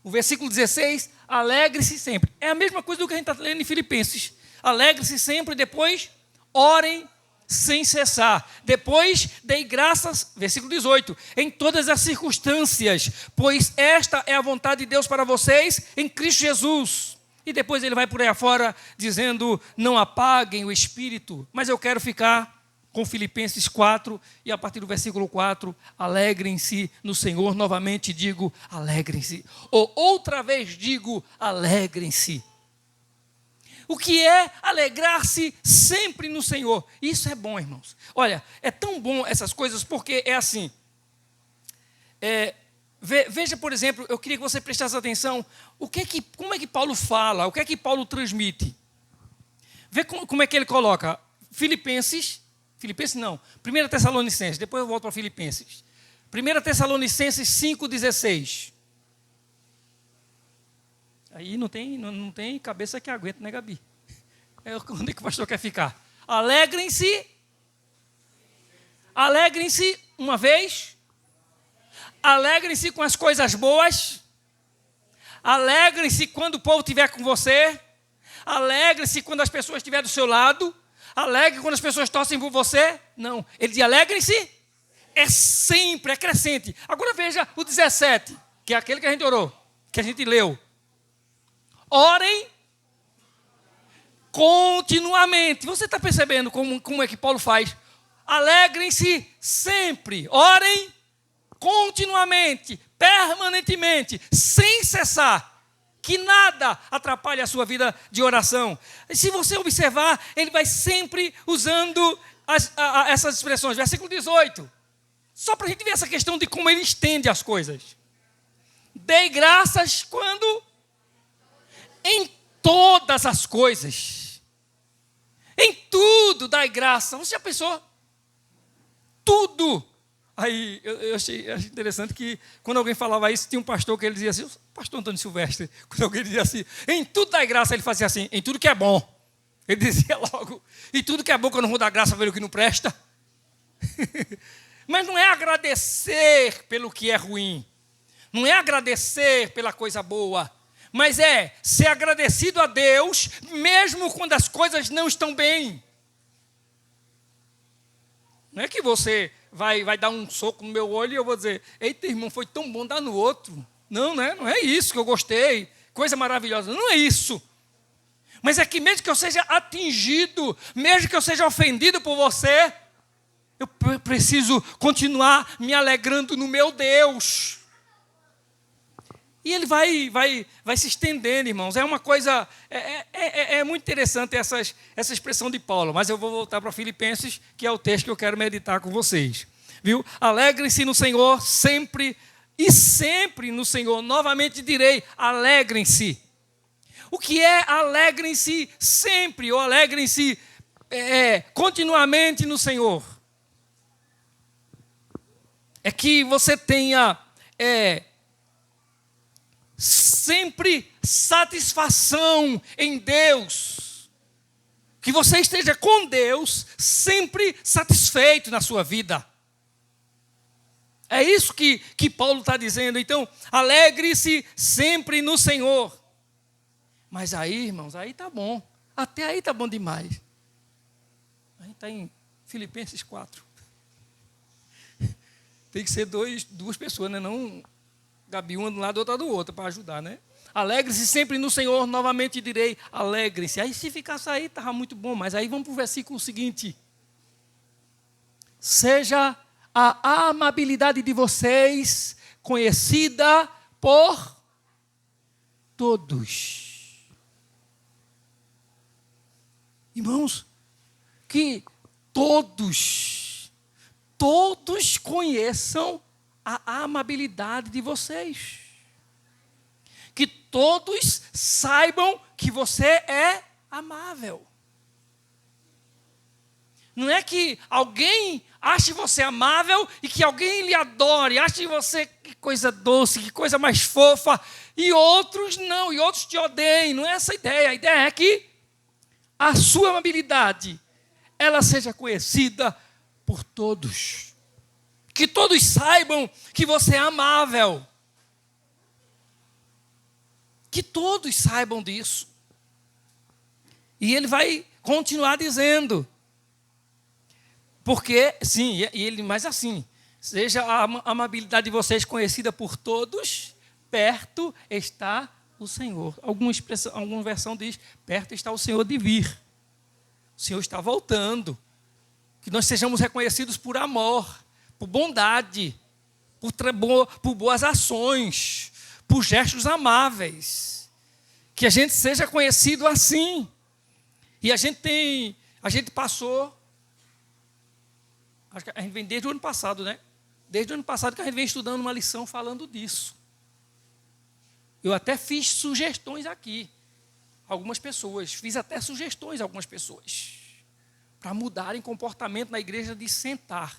O versículo 16, alegre-se sempre. É a mesma coisa do que a gente está lendo em Filipenses. Alegre-se sempre, depois orem sem cessar. Depois dei graças, versículo 18, em todas as circunstâncias, pois esta é a vontade de Deus para vocês em Cristo Jesus. E depois ele vai por aí afora dizendo: não apaguem o espírito. Mas eu quero ficar com Filipenses 4, e a partir do versículo 4, alegrem-se no Senhor. Novamente digo, alegrem-se. Ou outra vez digo, alegrem-se. O que é alegrar-se sempre no Senhor? Isso é bom, irmãos. Olha, é tão bom essas coisas, porque é assim. Veja, por exemplo, eu queria que você prestasse atenção, como é que Paulo fala, o que é que Paulo transmite. Vê como é que ele coloca. Filipenses não, 1 Tessalonicenses, depois eu volto para Filipenses. 1 Tessalonicenses 5,16. Aí não tem cabeça que aguenta, né, Gabi? Onde é que o pastor quer ficar? Alegrem-se uma vez. Alegrem-se com as coisas boas. Alegrem-se quando o povo estiver com você. Alegre-se quando as pessoas estiverem do seu lado. Alegre quando as pessoas torcem por você. Não, ele diz alegrem-se. É sempre, é crescente. Agora veja o 17, que é aquele que a gente orou, que a gente leu. Orem continuamente. Você está percebendo como é que Paulo faz? Alegrem-se sempre. Orem continuamente, permanentemente, sem cessar. Que nada atrapalhe a sua vida de oração. E se você observar, ele vai sempre usando essas expressões. Versículo 18. Só para a gente ver essa questão de como ele estende as coisas. Dei graças quando? Em todas as coisas. Em tudo dai graça. Você já pensou? Tudo. Aí eu achei interessante que quando alguém falava isso, tinha um pastor que ele dizia assim, o pastor Antônio Silvestre, quando alguém dizia assim, em tudo dai graça, ele fazia assim, em tudo que é bom. Ele dizia logo, em tudo que é bom que eu não vou dar graça pelo que não presta. Mas não é agradecer pelo que é ruim. Não é agradecer pela coisa boa. Mas é ser agradecido a Deus, mesmo quando as coisas não estão bem. Não é que você vai dar um soco no meu olho e eu vou dizer, eita, irmão, foi tão bom dar no outro. Não, né? Não é isso que eu gostei, coisa maravilhosa. Não é isso. Mas é que mesmo que eu seja atingido, mesmo que eu seja ofendido por você, eu preciso continuar me alegrando no meu Deus. E ele vai se estendendo, irmãos. É uma coisa, é muito interessante essa expressão de Paulo. Mas eu vou voltar para Filipenses, que é o texto que eu quero meditar com vocês. Viu? Alegrem-se no Senhor sempre e sempre no Senhor. Novamente direi, alegrem-se. O que é alegrem-se sempre? Ou alegrem-se continuamente no Senhor? É que você tenha sempre satisfação em Deus. Que você esteja com Deus sempre satisfeito na sua vida. É isso que Paulo está dizendo. Então, alegre-se sempre no Senhor. Mas aí, irmãos, aí está bom. Até aí está bom demais. A gente está em Filipenses 4. Tem que ser duas pessoas, né? Não Gabi, uma do lado, outra do outro, para ajudar, né? Alegre-se sempre no Senhor, novamente direi, alegre-se. Aí se ficasse aí, estava muito bom. Mas aí vamos para o versículo seguinte. Seja a amabilidade de vocês conhecida por todos. Irmãos, que todos todos conheçam a amabilidade de vocês. Que todos saibam que você é amável. Não é que alguém ache você amável e que alguém lhe adore, ache você que coisa doce, que coisa mais fofa, e outros não, e outros te odeiem. Não é essa a ideia. A ideia é que a sua amabilidade, ela seja conhecida por todos. Que todos saibam que você é amável. Que todos saibam disso. E ele vai continuar dizendo... Porque, sim, mas assim, seja a amabilidade de vocês conhecida por todos, perto está o Senhor. Alguma versão diz, perto está o Senhor de vir. O Senhor está voltando. Que nós sejamos reconhecidos por amor, por bondade, por boas ações, por gestos amáveis. Que a gente seja conhecido assim. E a gente passou... Acho que a gente vem desde o ano passado, né? Desde o ano passado que a gente vem estudando uma lição falando disso. Eu até fiz sugestões aqui. Algumas pessoas. Fiz até sugestões a algumas pessoas. Para mudarem comportamento na igreja de sentar.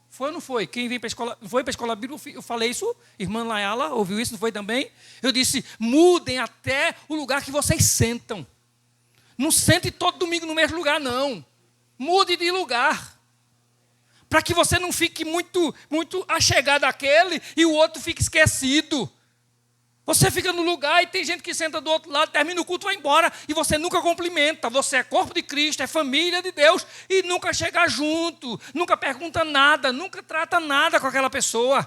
Foi ou não foi? Quem vem para a escola, foi para a escola bíblica, eu falei isso. Irmã Layala ouviu isso, não foi também? Eu disse, mudem até o lugar que vocês sentam. Não sente todo domingo no mesmo lugar, não. Mude de lugar. Para que você não fique muito achegado àquele e o outro fique esquecido. Você fica no lugar e tem gente que senta do outro lado, termina o culto e vai embora. E você nunca cumprimenta. Você é corpo de Cristo, é família de Deus. E nunca chega junto, nunca pergunta nada, nunca trata nada com aquela pessoa.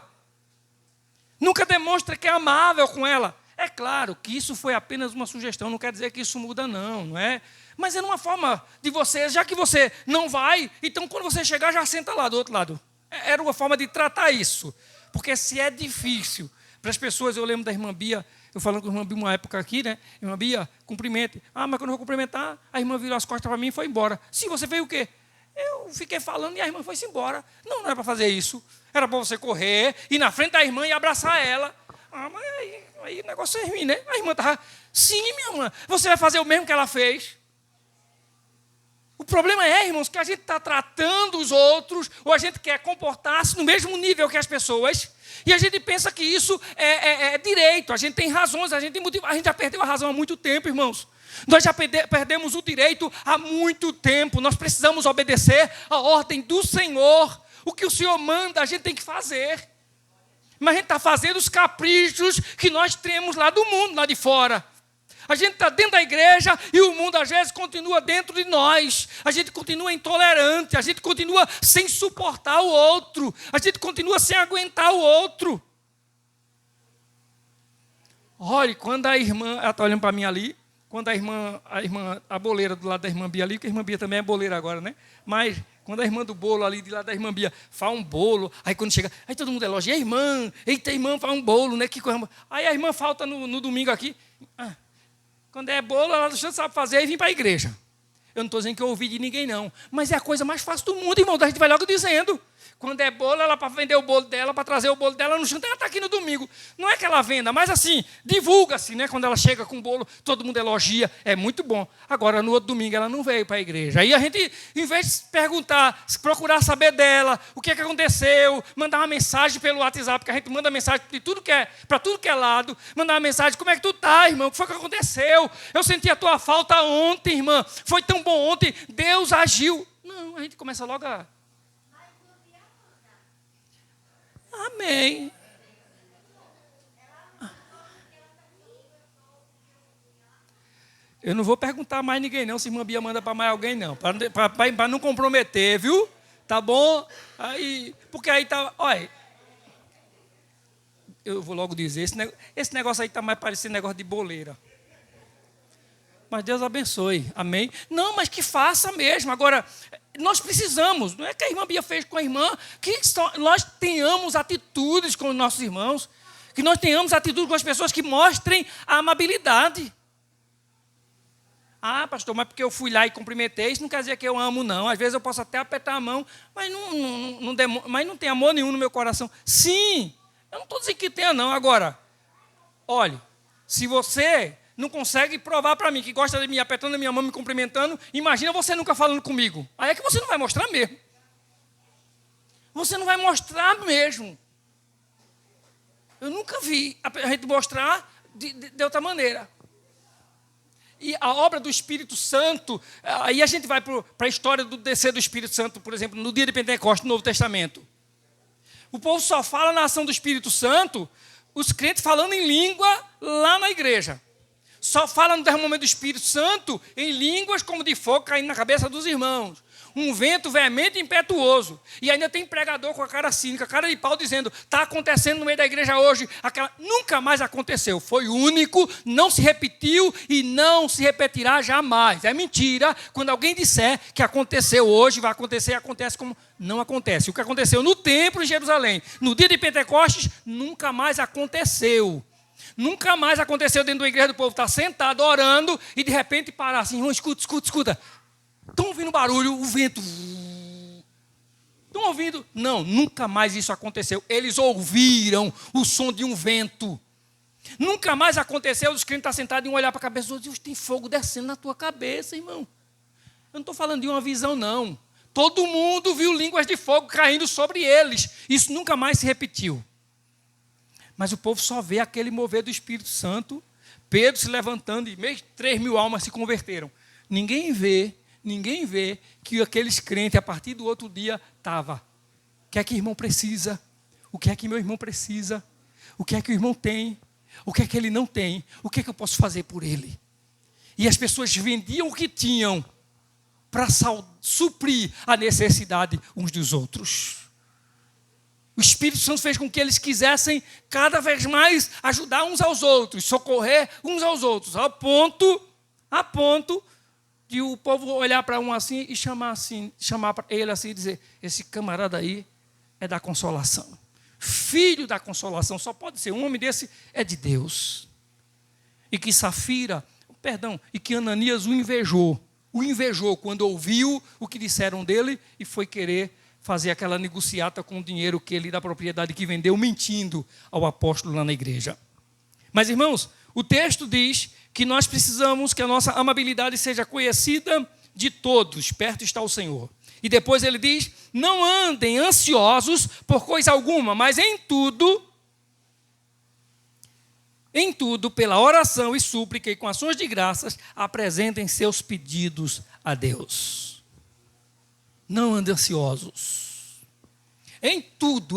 Nunca demonstra que é amável com ela. É claro que isso foi apenas uma sugestão, não quer dizer que isso muda não é? Mas é uma forma de você, já que você não vai, então quando você chegar já senta lá do outro lado. Era uma forma de tratar isso. Porque se é difícil para as pessoas, eu lembro da irmã Bia, eu falando com a irmã Bia uma época aqui, né? Irmã Bia, cumprimente. Mas quando eu vou cumprimentar, a irmã virou as costas para mim e foi embora. Sim, você veio o quê? Eu fiquei falando e a irmã foi-se embora. Não era para fazer isso. Era para você correr, ir na frente da irmã e abraçar ela. Mas aí o negócio é ruim, né? A irmã estava, sim, minha irmã, você vai fazer o mesmo que ela fez. O problema é, irmãos, que a gente está tratando os outros, ou a gente quer comportar-se no mesmo nível que as pessoas, e a gente pensa que isso é direito, a gente tem razões, a gente tem motivo. A gente já perdeu a razão há muito tempo, irmãos. Nós já perdemos o direito há muito tempo. Nós precisamos obedecer a ordem do Senhor. O que o Senhor manda, a gente tem que fazer. Mas a gente está fazendo os caprichos que nós temos lá do mundo, lá de fora. A gente está dentro da igreja e o mundo às vezes continua dentro de nós. A gente continua intolerante, a gente continua sem suportar o outro. A gente continua sem aguentar o outro. Olha, quando a irmã, ela está olhando para mim ali, quando a boleira do lado da irmã Bia ali, porque a irmã Bia também é boleira agora, né? Mas quando a irmã do bolo ali, de lado da irmã Bia, faz um bolo, aí quando chega, aí todo mundo elogia, irmã, eita, irmã, faz um bolo, né? Que coisa. Aí a irmã falta no domingo aqui. Quando é bolo, ela não sabe fazer e vem para a igreja. Eu não estou dizendo que eu ouvi de ninguém, não. Mas é a coisa mais fácil do mundo, irmão. A gente vai logo dizendo. Quando é bolo, ela para vender o bolo dela, para trazer o bolo dela no chão, ela está aqui no domingo. Não é que ela venda, mas assim, divulga-se, né? Quando ela chega com o bolo, todo mundo elogia. É muito bom. Agora, no outro domingo, ela não veio para a igreja. Aí a gente, em vez de perguntar, procurar saber dela, o que aconteceu, mandar uma mensagem pelo WhatsApp, porque a gente manda mensagem para tudo que é lado, mandar uma mensagem, como é que tu tá, irmão? O que foi que aconteceu? Eu senti a tua falta ontem, irmã. Foi tão bom ontem. Deus agiu. Não, a gente começa logo a... Amém. Eu não vou perguntar mais ninguém, não, se a irmã Bia manda para mais alguém, não. Para não comprometer, viu? Tá bom? Aí, porque aí tá... Olha, eu vou logo dizer, esse negócio aí está mais parecendo negócio de boleira. Mas Deus abençoe, amém? Não, mas que faça mesmo. Agora, nós precisamos, não é que a irmã Bia fez com a irmã, que nós tenhamos atitudes com os nossos irmãos, que nós tenhamos atitudes com as pessoas que mostrem a amabilidade. Ah, pastor, mas porque eu fui lá e cumprimentei, isso não quer dizer que eu amo, não. Às vezes eu posso até apertar a mão, mas não tem amor nenhum no meu coração. Sim, eu não estou dizendo que tenha, não. Agora, olhe, se você não consegue provar para mim que gosta de mim apertando a minha mão, me cumprimentando, imagina você nunca falando comigo. Aí é que você não vai mostrar mesmo. Você não vai mostrar mesmo. Eu nunca vi a gente mostrar de outra maneira. E a obra do Espírito Santo, aí a gente vai para a história do descer do Espírito Santo, por exemplo, no dia de Pentecostes, no Novo Testamento. O povo só fala na ação do Espírito Santo, os crentes falando em língua lá na igreja. Só fala no derramamento do Espírito Santo em línguas como de fogo caindo na cabeça dos irmãos. Um vento veemente e impetuoso. E ainda tem pregador com a cara cínica, a cara de pau, dizendo, está acontecendo no meio da igreja hoje. Nunca mais aconteceu. Foi único, não se repetiu e não se repetirá jamais. É mentira quando alguém disser que aconteceu hoje, vai acontecer e acontece como não acontece. O que aconteceu no templo em Jerusalém, no dia de Pentecostes, nunca mais aconteceu. Nunca mais aconteceu dentro da igreja do povo estar sentado, orando, e de repente parar assim, escuta. Estão ouvindo barulho, o vento. Estão ouvindo? Não, nunca mais isso aconteceu. Eles ouviram o som de um vento. Nunca mais aconteceu os crentes estar sentados e um olhar para a cabeça dos outros. Tem fogo descendo na tua cabeça, irmão. Eu não estou falando de uma visão, não. Todo mundo viu línguas de fogo caindo sobre eles. Isso nunca mais se repetiu. Mas o povo só vê aquele mover do Espírito Santo, Pedro se levantando e 3.000 almas se converteram. Ninguém vê que aqueles crentes, a partir do outro dia, estavam. O que é que o irmão precisa? O que é que meu irmão precisa? O que é que o irmão tem? O que é que ele não tem? O que é que eu posso fazer por ele? E as pessoas vendiam o que tinham para suprir a necessidade uns dos outros. O Espírito Santo fez com que eles quisessem cada vez mais ajudar uns aos outros, socorrer uns aos outros, a ponto de o povo olhar para um assim e chamar para ele assim e dizer, esse camarada aí é da consolação. Filho da consolação, só pode ser, um homem desse é de Deus. E que Ananias o invejou quando ouviu o que disseram dele e foi querer fazer aquela negociata com o dinheiro que ele da propriedade que vendeu, mentindo ao apóstolo lá na igreja. Mas, irmãos, o texto diz que nós precisamos que a nossa amabilidade seja conhecida de todos, perto está o Senhor. E depois ele diz, não andem ansiosos por coisa alguma, mas em tudo, pela oração e súplica e com ações de graças, apresentem seus pedidos a Deus. Não andem ansiosos. Em tudo,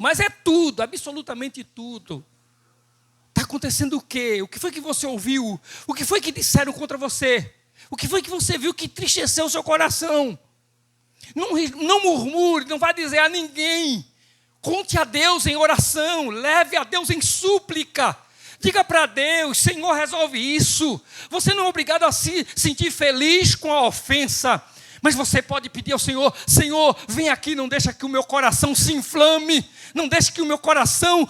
mas é tudo, absolutamente tudo. Está acontecendo o quê? O que foi que você ouviu? O que foi que disseram contra você? O que foi que você viu que entristeceu o seu coração? Não murmure, não vá dizer a ninguém. Conte a Deus em oração, leve a Deus em súplica. Diga para Deus, Senhor, resolve isso. Você não é obrigado a se sentir feliz com a ofensa. Mas você pode pedir ao Senhor, Senhor, vem aqui, não deixa que o meu coração se inflame, não deixa que o meu coração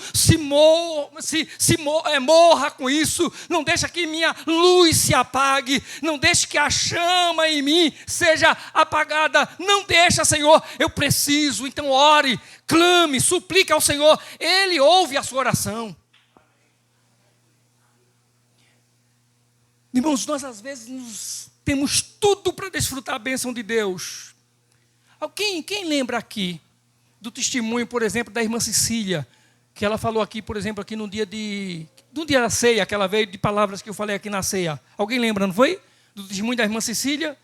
morra com isso, não deixa que minha luz se apague, não deixa que a chama em mim seja apagada, não deixa, Senhor, eu preciso, então ore, clame, suplique ao Senhor, Ele ouve a sua oração. Irmãos, nós às vezes temos tudo para desfrutar a bênção de Deus. Quem lembra aqui do testemunho, por exemplo, da irmã Cecília, que ela falou aqui, por exemplo, aqui no dia da ceia, que ela veio de palavras que eu falei aqui na ceia. Alguém lembra, não foi? Do testemunho da irmã Cecília?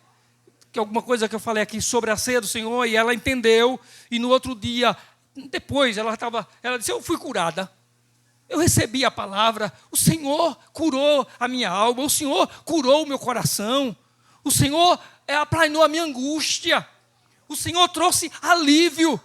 Que alguma coisa que eu falei aqui sobre a ceia do Senhor, e ela entendeu, e no outro dia, depois, ela disse, eu fui curada. Eu recebi a palavra, o Senhor curou a minha alma, o Senhor curou o meu coração, o Senhor aplanou a minha angústia, o Senhor trouxe alívio.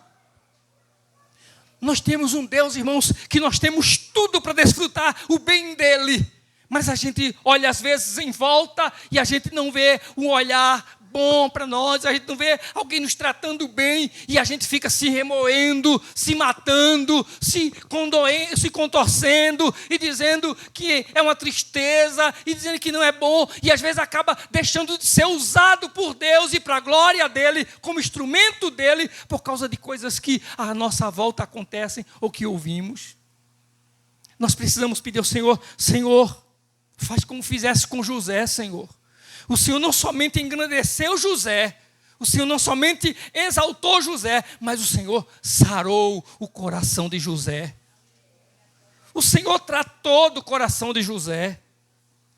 Nós temos um Deus, irmãos, que nós temos tudo para desfrutar o bem dEle, mas a gente olha às vezes em volta e a gente não vê um olhar bom para nós, a gente não vê alguém nos tratando bem e a gente fica se remoendo, se matando, se contorcendo e dizendo que é uma tristeza e dizendo que não é bom e às vezes acaba deixando de ser usado por Deus e para a glória dele, como instrumento dele, por causa de coisas que à nossa volta acontecem ou que ouvimos. Nós precisamos pedir ao Senhor, Senhor, faz como fizesse com José, Senhor. O Senhor não somente engrandeceu José, o Senhor não somente exaltou José, mas o Senhor sarou o coração de José. O Senhor tratou do coração de José.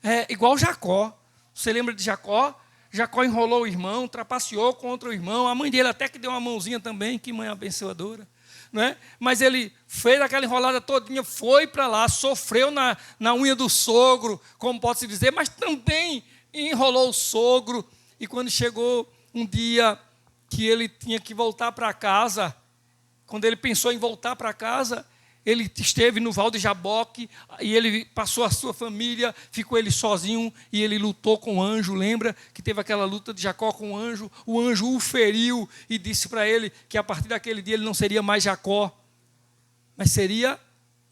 É igual Jacó. Você lembra de Jacó? Jacó enrolou o irmão, trapaceou contra o irmão. A mãe dele até que deu uma mãozinha também, que mãe abençoadora. Não é? Mas ele fez aquela enrolada todinha, foi para lá, sofreu na unha do sogro, como pode-se dizer, mas também enrolou o sogro. E quando chegou um dia que ele tinha que voltar para casa, quando ele pensou em voltar para casa, ele esteve no Val de Jaboque, e ele passou a sua família, ficou ele sozinho, e ele lutou com o anjo. Lembra que teve aquela luta de Jacó com o anjo o feriu, e disse para ele que a partir daquele dia ele não seria mais Jacó, mas seria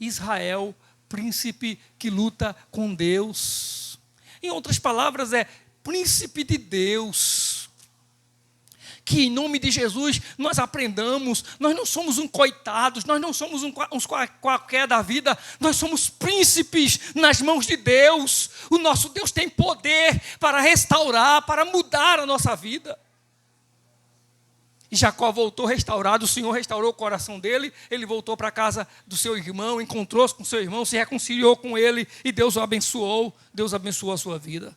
Israel, príncipe que luta com Deus. Em outras palavras, é príncipe de Deus. Que em nome de Jesus nós aprendamos, nós não somos um coitados, nós não somos uns qualquer da vida, nós somos príncipes nas mãos de Deus. O nosso Deus tem poder para restaurar, para mudar a nossa vida. E Jacó voltou restaurado, o Senhor restaurou o coração dele, ele voltou para a casa do seu irmão, encontrou-se com seu irmão, se reconciliou com ele e Deus o abençoou, Deus abençoou a sua vida.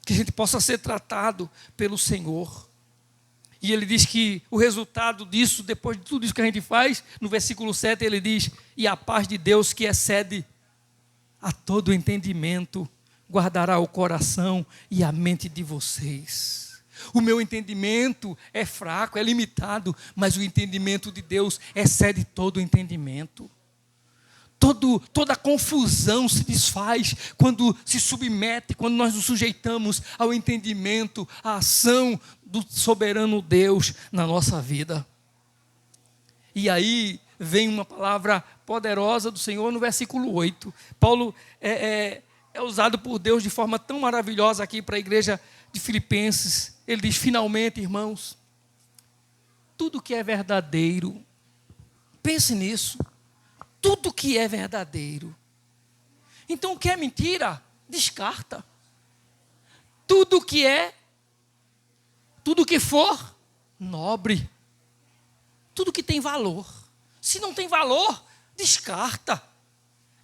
Que a gente possa ser tratado pelo Senhor. E ele diz que o resultado disso, depois de tudo isso que a gente faz, no versículo 7 ele diz: e a paz de Deus que excede a todo entendimento, guardará o coração e a mente de vocês. O meu entendimento é fraco, é limitado, mas o entendimento de Deus excede todo o entendimento. Toda a confusão se desfaz quando se submete, quando nós nos sujeitamos ao entendimento, à ação do soberano Deus na nossa vida. E aí vem uma palavra poderosa do Senhor no versículo 8. Paulo é usado por Deus de forma tão maravilhosa aqui para a igreja de Filipenses. Ele diz: finalmente, irmãos, tudo que é verdadeiro, pense nisso. Tudo que é verdadeiro. Então, o que é mentira, descarta. Tudo que for nobre. Tudo que tem valor. Se não tem valor, descarta.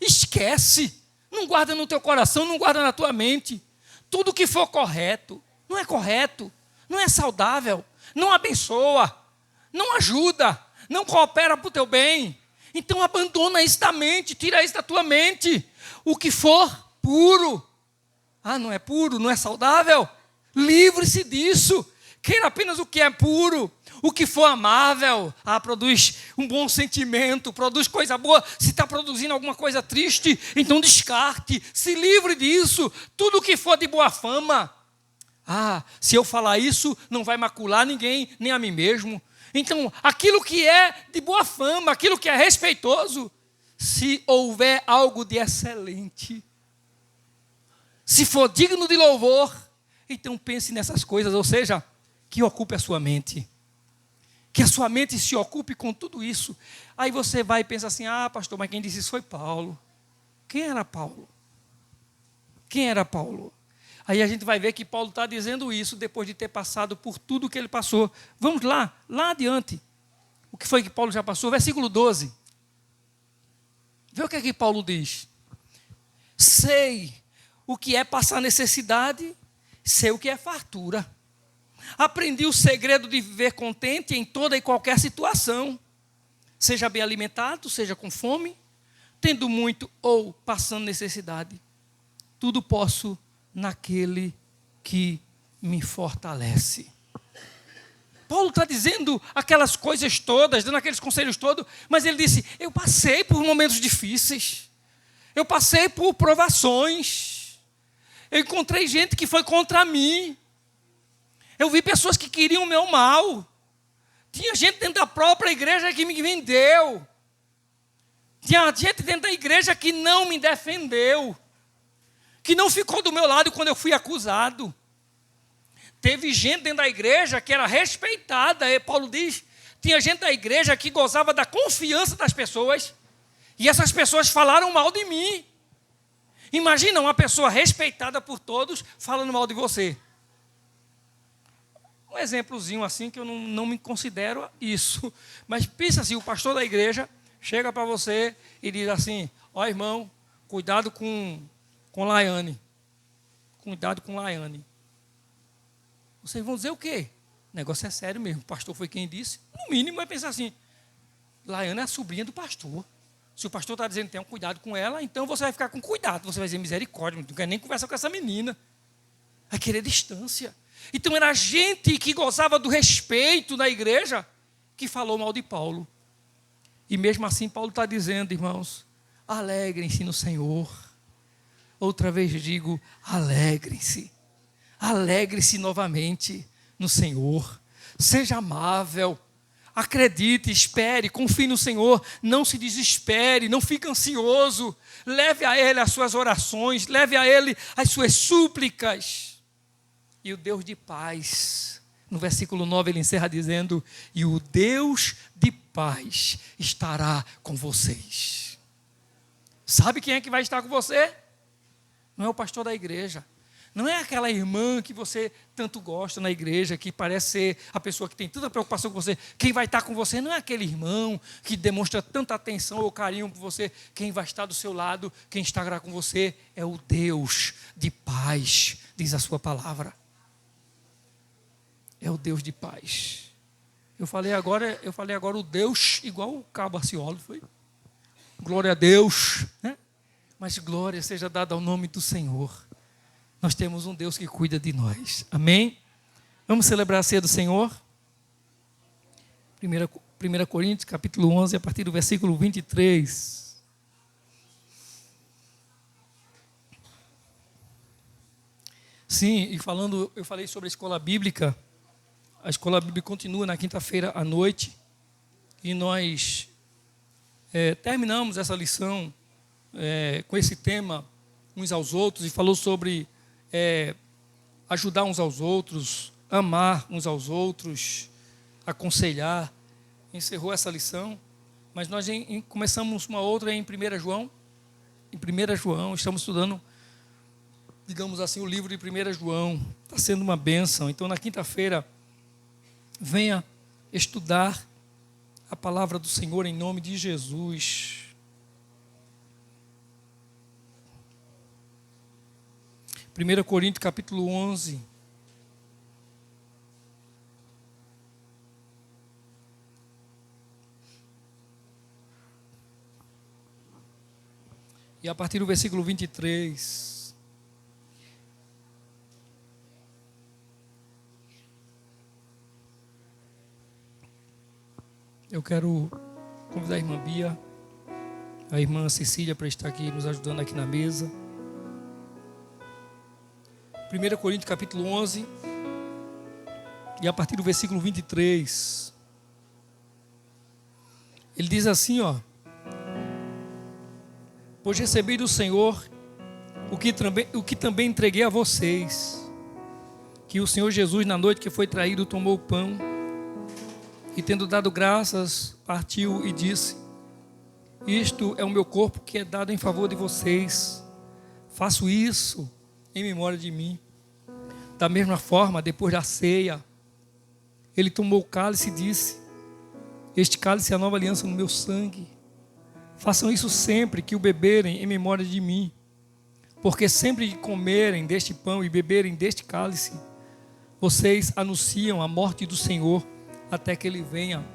Esquece. Não guarda no teu coração, não guarda na tua mente. Tudo que for correto, não é saudável, não abençoa, não ajuda, não coopera para o teu bem. Então abandona isso da mente, tira isso da tua mente. O que for puro, não é puro, não é saudável, livre-se disso. Queira apenas o que é puro. O que for amável, produz um bom sentimento, produz coisa boa. Se está produzindo alguma coisa triste, então descarte, se livre disso. Tudo que for de boa fama, se eu falar isso, não vai macular ninguém, nem a mim mesmo. Então, aquilo que é de boa fama, aquilo que é respeitoso, se houver algo de excelente, se for digno de louvor, então pense nessas coisas, ou seja, que ocupe a sua mente. Que a sua mente se ocupe com tudo isso. Aí você vai e pensa assim: pastor, mas quem disse isso foi Paulo. Quem era Paulo? Quem era Paulo? Aí a gente vai ver que Paulo está dizendo isso depois de ter passado por tudo que ele passou. Vamos lá adiante. O que foi que Paulo já passou? Versículo 12. Vê o que é que Paulo diz. Sei o que é passar necessidade, sei o que é fartura. Aprendi o segredo de viver contente em toda e qualquer situação. Seja bem alimentado, seja com fome, tendo muito ou passando necessidade. Tudo posso naquele que me fortalece. Paulo está dizendo aquelas coisas todas, dando aqueles conselhos todos, mas ele disse: eu passei por momentos difíceis, eu passei por provações, eu encontrei gente que foi contra mim, Eu vi pessoas que queriam o meu mal. Tinha gente dentro da própria igreja que me vendeu. Tinha gente dentro da igreja que não me defendeu. Que não ficou do meu lado quando eu fui acusado. Teve gente dentro da igreja que era respeitada. E Paulo diz, tinha gente da igreja que gozava da confiança das pessoas. E essas pessoas falaram mal de mim. Imagina uma pessoa respeitada por todos falando mal de você. Um exemplozinho assim que eu não me considero isso. Mas pensa assim, o pastor da igreja chega para você e diz assim, ó irmão, cuidado com Laiane. Cuidado com Laiane. Vocês vão dizer o quê? O negócio é sério mesmo. O pastor foi quem disse. No mínimo vai pensar assim, Laiane é a sobrinha do pastor. Se o pastor está dizendo que tenha cuidado com ela, então você vai ficar com cuidado. Você vai dizer misericórdia, não quer nem conversar com essa menina. Vai querer distância. Então era gente que gozava do respeito da igreja que falou mal de Paulo. E mesmo assim Paulo está dizendo, irmãos, alegrem-se no Senhor. Outra vez digo, alegrem-se. Alegre-se novamente no Senhor. Seja amável. Acredite, espere, confie no Senhor, não se desespere, não fique ansioso, leve a Ele as suas orações, leve a Ele as suas súplicas. E o Deus de paz, no versículo 9 ele encerra dizendo, e o Deus de paz estará com vocês. Sabe quem é que vai estar com você? Não é o pastor da igreja. Não é aquela irmã que você tanto gosta na igreja, que parece ser a pessoa que tem tanta preocupação com você. Quem vai estar com você não é aquele irmão que demonstra tanta atenção ou carinho por você. Quem vai estar do seu lado, quem estará com você, é o Deus de paz, diz a sua palavra. É o Deus de paz. Eu falei agora o Deus igual o Cabo Arciolo, foi? Glória a Deus, né? Mas glória seja dada ao nome do Senhor. Nós temos um Deus que cuida de nós. Amém? Vamos celebrar a ceia do Senhor? 1 Coríntios, capítulo 11, a partir do versículo 23. Sim, e eu falei sobre a escola bíblica. A escola bíblica continua na quinta-feira à noite. E nós terminamos essa lição com esse tema, uns aos outros, e falou sobre ajudar uns aos outros, amar uns aos outros, aconselhar. Encerrou essa lição, mas nós começamos uma outra em 1 João. Em 1 João, estamos estudando, digamos assim, o livro de 1 João. Está sendo uma bênção. Então, na quinta-feira, venha estudar a palavra do Senhor em nome de Jesus. 1 Coríntios capítulo 11. E a partir do versículo 23. Eu quero convidar a irmã Bia, a irmã Cecília para estar aqui nos ajudando aqui na mesa. 1 Coríntios capítulo 11, e a partir do versículo 23, ele diz assim, pois recebi do Senhor o que também entreguei a vocês, que o Senhor Jesus, na noite que foi traído, tomou o pão, e tendo dado graças, partiu e disse, isto é o meu corpo que é dado em favor de vocês, faço isso em memória de mim. Da mesma forma, depois da ceia, ele tomou o cálice e disse, este cálice é a nova aliança no meu sangue. Façam isso sempre que o beberem em memória de mim. Porque sempre que comerem deste pão e beberem deste cálice, vocês anunciam a morte do Senhor até que ele venha.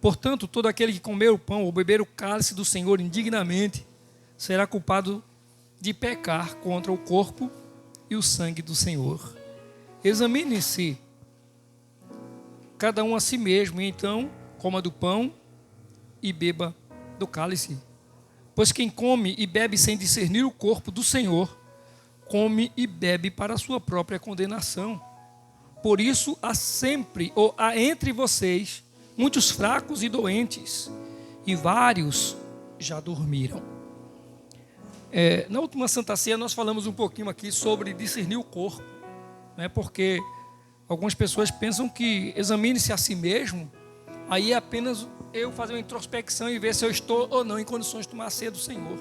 Portanto, todo aquele que comer o pão ou beber o cálice do Senhor indignamente, será culpado de pecar contra o corpo e o sangue do Senhor. Examine-se cada um a si mesmo, e então coma do pão e beba do cálice. Pois quem come e bebe sem discernir o corpo do Senhor, come e bebe para a sua própria condenação. Por isso há sempre, ou há entre vocês, muitos fracos e doentes, e vários já dormiram. Na última Santa Ceia nós falamos um pouquinho aqui sobre discernir o corpo, né? Porque algumas pessoas pensam que examine-se a si mesmo, aí é apenas eu fazer uma introspecção e ver se eu estou ou não em condições de tomar a ceia do Senhor.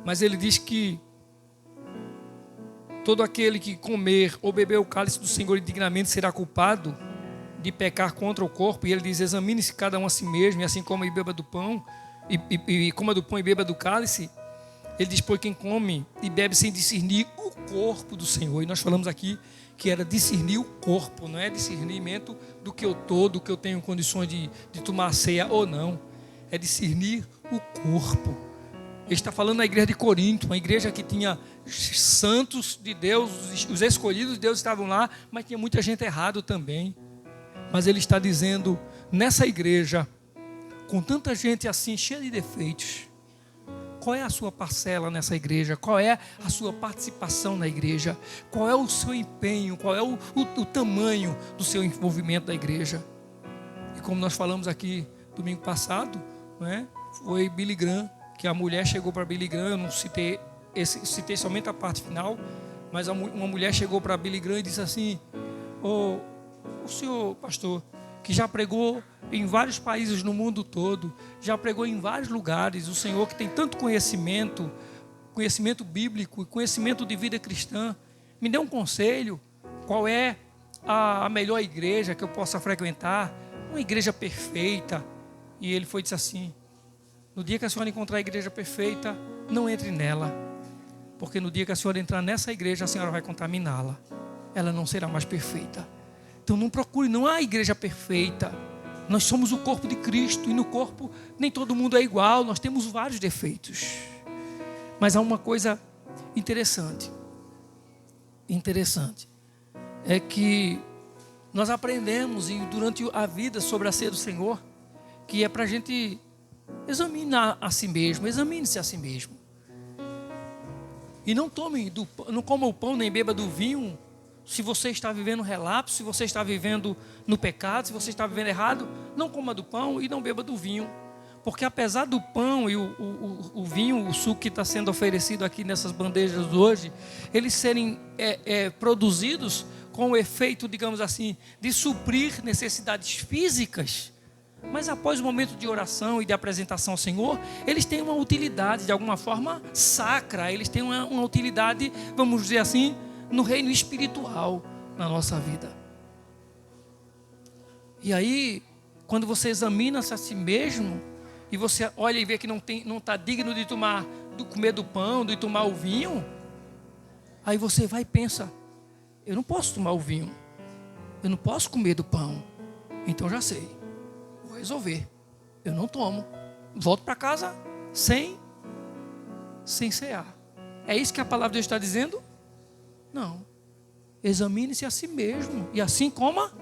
Mas ele diz que todo aquele que comer ou beber o cálice do Senhor indignamente será culpado de pecar contra o corpo. E ele diz: examine-se cada um a si mesmo, e assim coma e beba do pão, e coma do pão e beba do cálice. Ele diz: pois quem come e bebe sem discernir o corpo do Senhor. E nós falamos aqui que era discernir o corpo, não é discernimento do que eu estou, do que eu tenho condições de tomar a ceia ou não. É discernir o corpo. Ele está falando na igreja de Corinto, uma igreja que tinha santos de Deus, os escolhidos de Deus estavam lá, mas tinha muita gente errada também. Mas ele está dizendo, nessa igreja, com tanta gente assim, cheia de defeitos, qual é a sua parcela nessa igreja? Qual é a sua participação na igreja? Qual é o seu empenho? Qual é o tamanho do seu envolvimento da igreja? E como nós falamos aqui domingo passado, não é? Foi Billy Graham, que a mulher chegou para Billy Graham, eu não citei somente a parte final, mas uma mulher chegou para Billy Graham e disse assim: o senhor, pastor, que já pregou em vários países no mundo todo, já pregou em vários lugares, o senhor que tem tanto conhecimento bíblico e conhecimento de vida cristã, me dê um conselho, qual é a melhor igreja que eu possa frequentar, uma igreja perfeita. E ele foi e disse assim: no dia que a senhora encontrar a igreja perfeita, não entre nela, porque no dia que a senhora entrar nessa igreja, a senhora vai contaminá-la, ela não será mais perfeita. Então não procure, não há igreja perfeita. Nós somos o corpo de Cristo, e no corpo nem todo mundo é igual, nós temos vários defeitos. Mas há uma coisa interessante, é que nós aprendemos durante a vida sobre a ceia do Senhor, que é para a gente examinar a si mesmo, examine-se a si mesmo. E não coma o pão nem beba do vinho, se você está vivendo relapso, se você está vivendo no pecado, se você está vivendo errado, não coma do pão e não beba do vinho. Porque apesar do pão e o vinho, o suco que está sendo oferecido aqui nessas bandejas hoje, eles serem produzidos com o efeito, digamos assim, de suprir necessidades físicas, mas após o momento de oração e de apresentação ao Senhor, eles têm uma utilidade de alguma forma sacra, eles têm uma utilidade, vamos dizer assim, no reino espiritual na nossa vida. E aí, quando você examina-se a si mesmo, e você olha e vê que não está digno de comer do pão, de tomar o vinho, aí você vai e pensa: eu não posso tomar o vinho, eu não posso comer do pão, então já sei, vou resolver, eu não tomo, volto para casa sem cear. É isso que a palavra de Deus está dizendo? Não, examine-se a si mesmo, e assim coma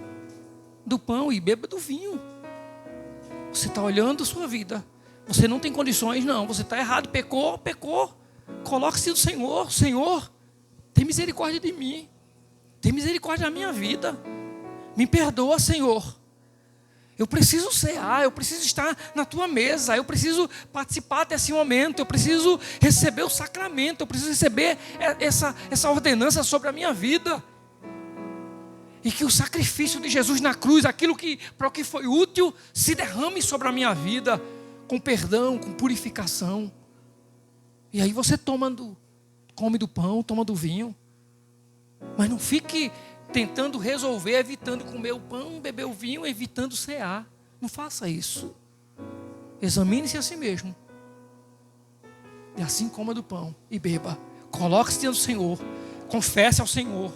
do pão e beba do vinho. Você está olhando a sua vida, você não tem condições, não, você está errado, pecou, coloque-se no Senhor: Senhor, tem misericórdia de mim, tem misericórdia da minha vida, me perdoa, Senhor, eu preciso cear, eu preciso estar na tua mesa, eu preciso participar desse momento, eu preciso receber o sacramento, eu preciso receber essa ordenança sobre a minha vida. E que o sacrifício de Jesus na cruz, aquilo para o que foi útil, se derrame sobre a minha vida, com perdão, com purificação. E aí você come do pão, toma do vinho, mas não fique tentando resolver, evitando comer o pão, beber o vinho, evitando cear. Não faça isso. Examine-se a si mesmo, e assim coma do pão e beba. Coloque-se diante do Senhor, confesse ao Senhor,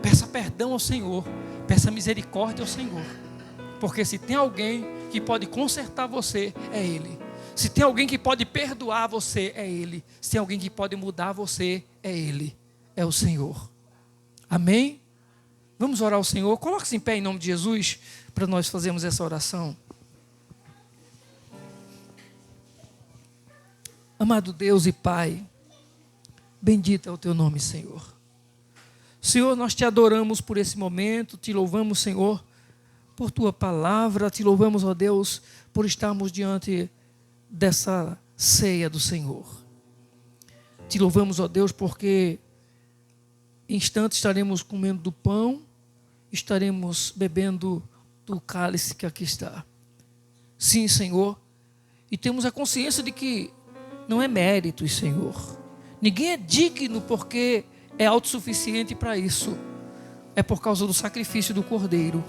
peça perdão ao Senhor, peça misericórdia ao Senhor, porque se tem alguém que pode consertar você, é Ele. Se tem alguém que pode perdoar você, é Ele. Se tem alguém que pode mudar você, é Ele, é o Senhor. Amém? Vamos orar ao Senhor. Coloque-se em pé em nome de Jesus, para nós fazermos essa oração. Amado Deus e Pai, bendito é o teu nome, Senhor. Senhor, nós te adoramos por esse momento, te louvamos, Senhor, por tua palavra, te louvamos, ó Deus, por estarmos diante dessa ceia do Senhor. Te louvamos, ó Deus, porque em instantes estaremos comendo do pão, estaremos bebendo do cálice que aqui está. Sim, Senhor, e temos a consciência de que não é mérito, Senhor. Ninguém é digno porque é autossuficiente para isso. É por causa do sacrifício do Cordeiro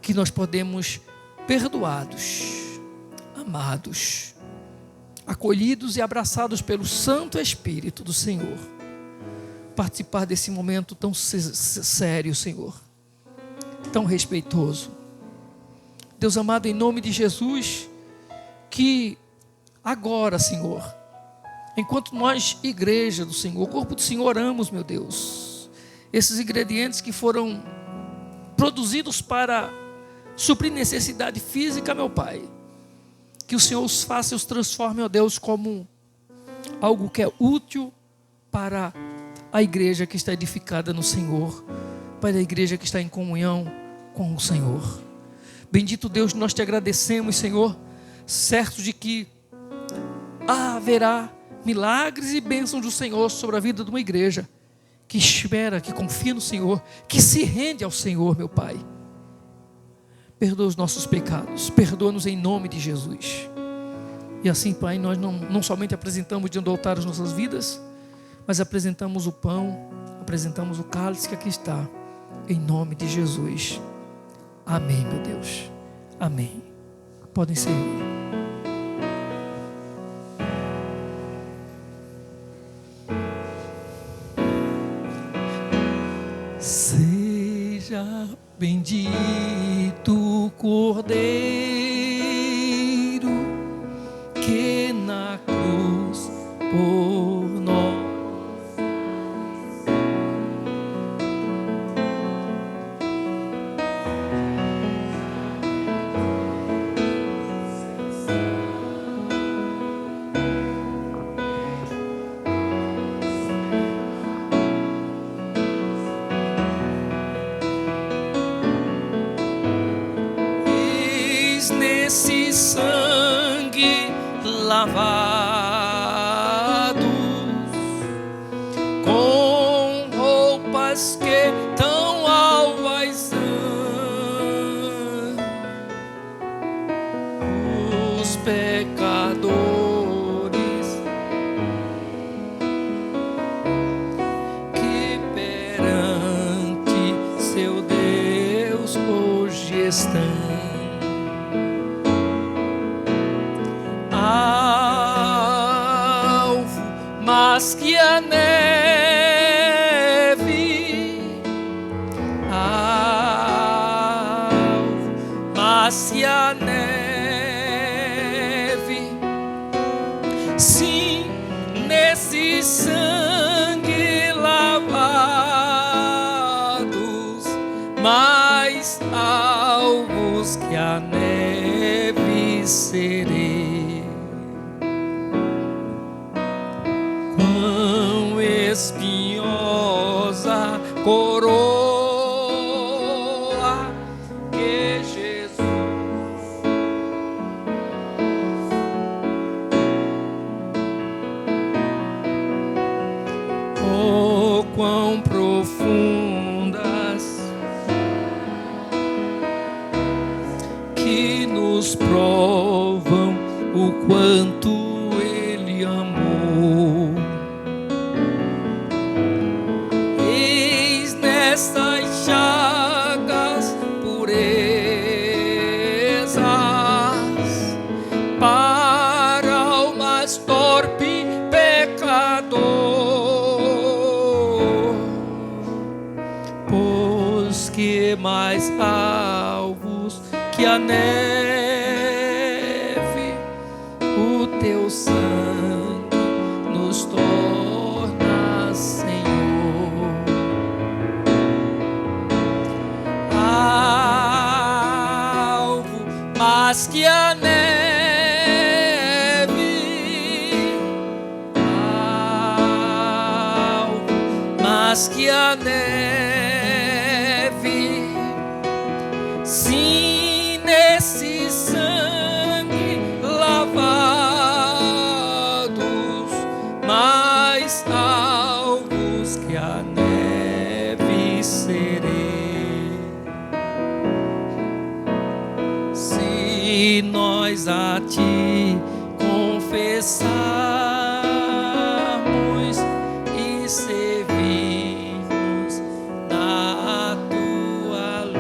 que nós podemos, perdoados, amados, acolhidos e abraçados pelo Santo Espírito do Senhor, participar desse momento tão sério, Senhor, tão respeitoso. Deus amado, em nome de Jesus, que agora, Senhor, enquanto nós, igreja do Senhor, o corpo do Senhor, oramos, meu Deus, esses ingredientes que foram produzidos para suprir necessidade física, meu Pai, que o Senhor os faça e os transforme, ó Deus, como algo que é útil para a igreja que está edificada no Senhor, para a igreja que está em comunhão com o Senhor. Bendito Deus, nós te agradecemos, Senhor, certos de que haverá milagres e bênçãos do Senhor sobre a vida de uma igreja que espera, que confia no Senhor, que se rende ao Senhor, meu Pai. Perdoa os nossos pecados, perdoa-nos em nome de Jesus. E assim, Pai, nós não somente apresentamos diante do altar as nossas vidas, mas apresentamos o pão, apresentamos o cálice que aqui está, em nome de Jesus. Amém, meu Deus. Amém. Podem servir. Seja bendito o Cordeiro que na cruz por nós nesse sangue lavados, com roupas que tão alvas são, os pecadores que perante seu Deus hoje estão. Mas que a neve, mas que a neve, sim, nesse sangue lavados, mais alvos que a neve serei. Quão espinhosa coroa que Jesus oh, quão profundas que nos provam o quanto Ele amou. Estas chagas purezas para o mais torpe pecador, pois que mais alvos que a neve, o teu sangue nos torna, Senhor. Mas que a neve, mas que a neve, confessarmos e servirmos na tua luz.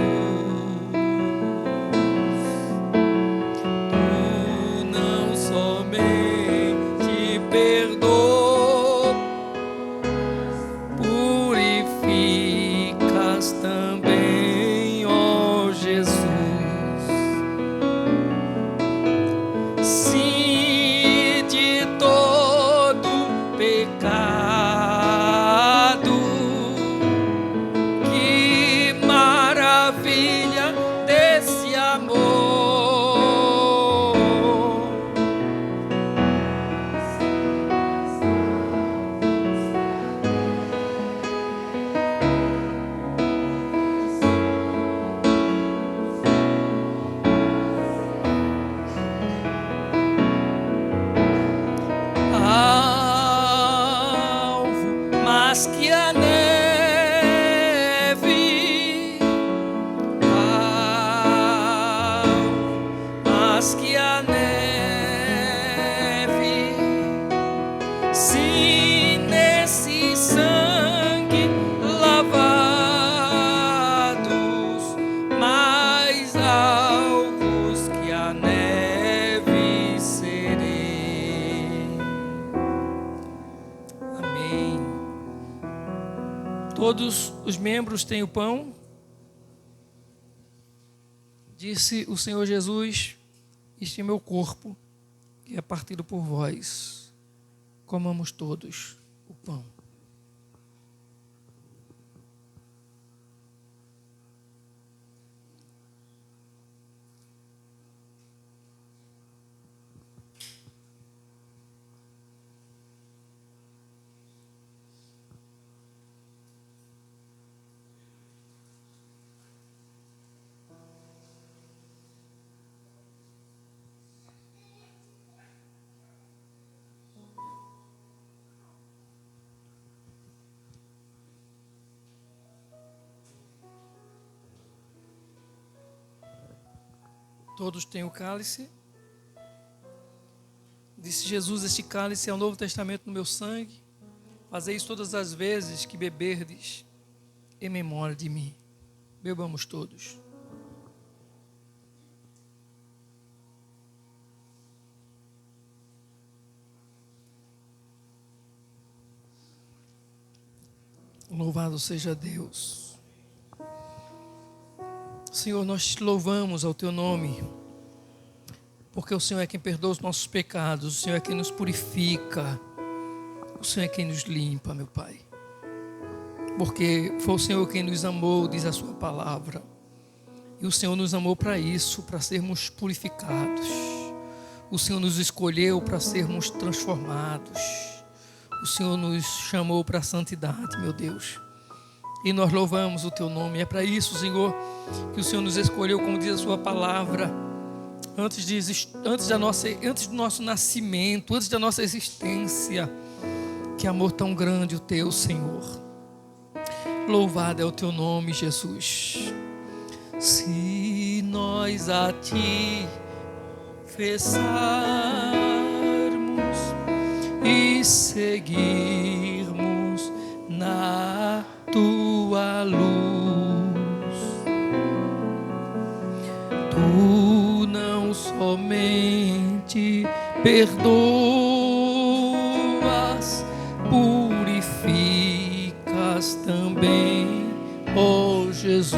Tu não somente perdoas, purificas também, ó Jesus. Se de todo pecado, que maravilha desse amor. Alvo mais que a neve, alvo mais que a neve, se nesse sangue lavados, mais alvos que a neve serei. Amém. Todos os membros têm o pão. Disse o Senhor Jesus: este é meu corpo, que é partido por vós. Comamos todos o pão. Todos têm o cálice. Disse Jesus: este cálice é o Novo Testamento no meu sangue. Fazei isso todas as vezes que beberdes, em memória de mim. Bebamos todos. Louvado seja Deus. Senhor, nós te louvamos ao teu nome, porque o Senhor é quem perdoa os nossos pecados, o Senhor é quem nos purifica, o Senhor é quem nos limpa, meu Pai. Porque foi o Senhor quem nos amou, diz a sua palavra. E o Senhor nos amou para isso, para sermos purificados. O Senhor nos escolheu para sermos transformados. O Senhor nos chamou para a santidade, meu Deus. E nós louvamos o teu nome. É para isso, Senhor, que o Senhor nos escolheu, como diz a sua palavra, antes do nosso nascimento, antes da nossa existência. Que amor tão grande o teu, Senhor. Louvado é o teu nome, Jesus. Se nós a ti confessarmos e seguirmos na tua luz, tu não somente perdoas, purificas também, ó Jesus.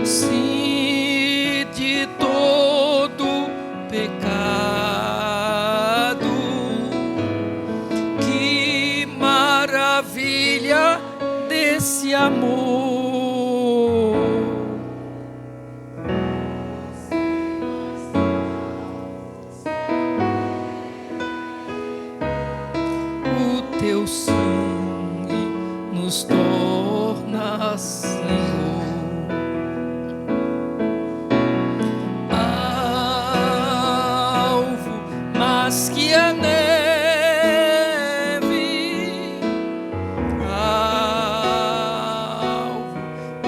Se de todo pecado, que maravilha desse amor. O teu sangue nos torna, Senhor, mais que a neve,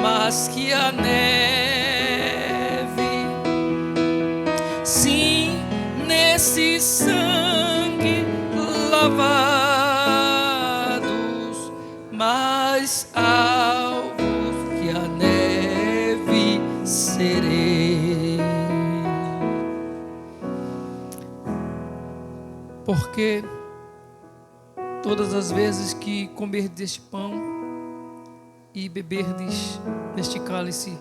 mais que a neve, sim, nesse sangue lavados, mais alvos que a neve serei. Porque todas as vezes que comerdes este pão e beberdes deste cálice,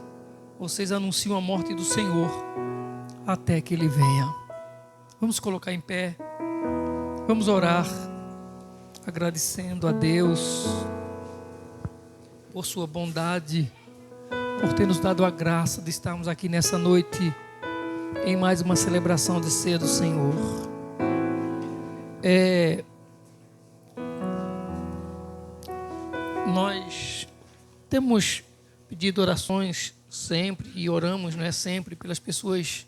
vocês anunciam a morte do Senhor até que Ele venha. Vamos colocar em pé, vamos orar, agradecendo a Deus por sua bondade, por ter nos dado a graça de estarmos aqui nessa noite em mais uma celebração de ceia do Senhor. Nós temos pedido orações sempre e oramos, não é sempre, pelas pessoas.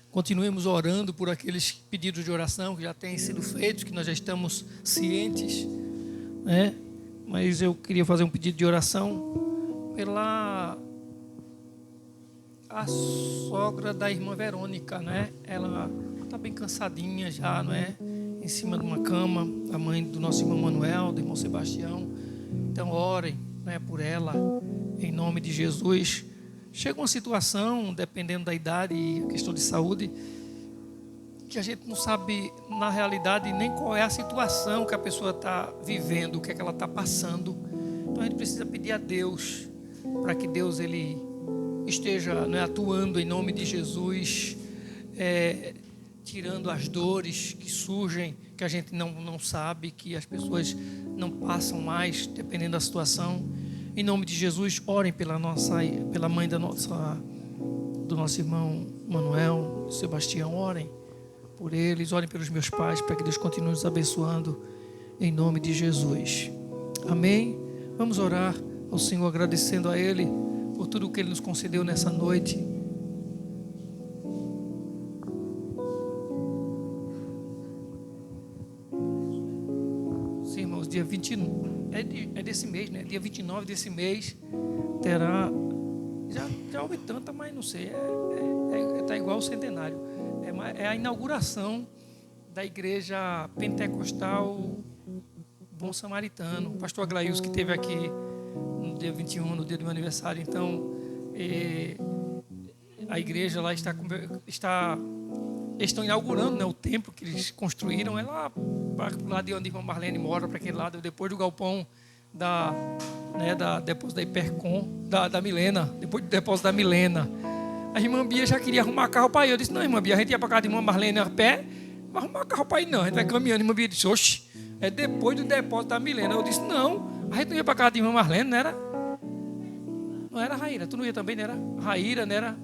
Continuemos orando por aqueles pedidos de oração que já têm sido feitos, que nós já estamos cientes, né? Mas eu queria fazer um pedido de oração pela a sogra da irmã Verônica, né? Ela está bem cansadinha já, não é? Em cima de uma cama, a mãe do nosso irmão Manuel, do irmão Sebastião. Então orem, né, por ela, em nome de Jesus. Chega uma situação, dependendo da idade e questão de saúde, que a gente não sabe, na realidade, nem qual é a situação que a pessoa está vivendo, o que é que ela está passando. Então a gente precisa pedir a Deus, para que Deus Ele esteja, né, atuando em nome de Jesus, tirando as dores que surgem, que a gente não sabe, que as pessoas não passam mais, dependendo da situação. Em nome de Jesus, orem pela mãe do nosso irmão Manuel, Sebastião. Orem por eles, orem pelos meus pais, para que Deus continue nos abençoando, em nome de Jesus. Amém? Vamos orar ao Senhor, agradecendo a Ele por tudo que Ele nos concedeu nessa noite. Sim, irmãos, dia 29... É desse mês, né? Dia 29 desse mês terá... Já houve tanta, mas não sei. Está igual ao centenário. É a inauguração da igreja pentecostal Bom Samaritano. O pastor Aglaíus, que esteve aqui no dia 21, no dia do meu aniversário. Então, a igreja lá estão inaugurando, né, o templo que eles construíram. É lá para o lado de onde a irmã Marlene mora, para aquele lado, depois do galpão depois da Hipercom, da Milena, depois do depósito da Milena. A irmã Bia já queria arrumar carro para ir. Eu disse, não, irmã Bia, a gente ia para casa da irmã Marlene a pé, não vai arrumar carro para ir não, a gente vai caminhando. A irmã Bia disse, oxe, é depois do depósito da Milena. Eu disse, não, a gente não ia para casa da irmã Marlene, não era? Não era Raíra, tu não ia também, não era? Raíra, não era?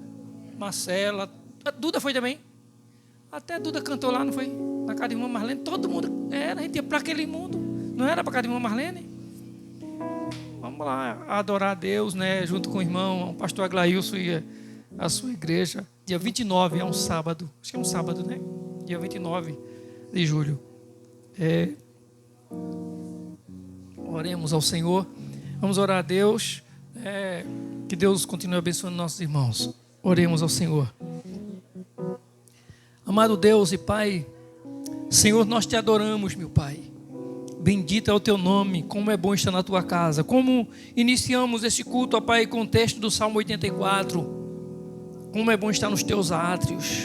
Marcela, a Duda foi também. Até a Duda cantou lá, não foi? Na casa de irmã Marlene, todo mundo era, a gente ia para aquele mundo, não era para casa de irmã Marlene? Vamos lá adorar a Deus, né? Junto com o irmão, o pastor Aglaílson e a sua igreja. Dia 29, é um sábado, acho que é um sábado, né? Dia 29 de julho. Oremos ao Senhor, vamos orar a Deus, que Deus continue abençoando nossos irmãos. Oremos ao Senhor. Amado Deus e Pai, Senhor, nós te adoramos, meu Pai. Bendito é o teu nome, como é bom estar na tua casa. Como iniciamos este culto, ó Pai, com o texto do Salmo 84. Como é bom estar nos teus átrios.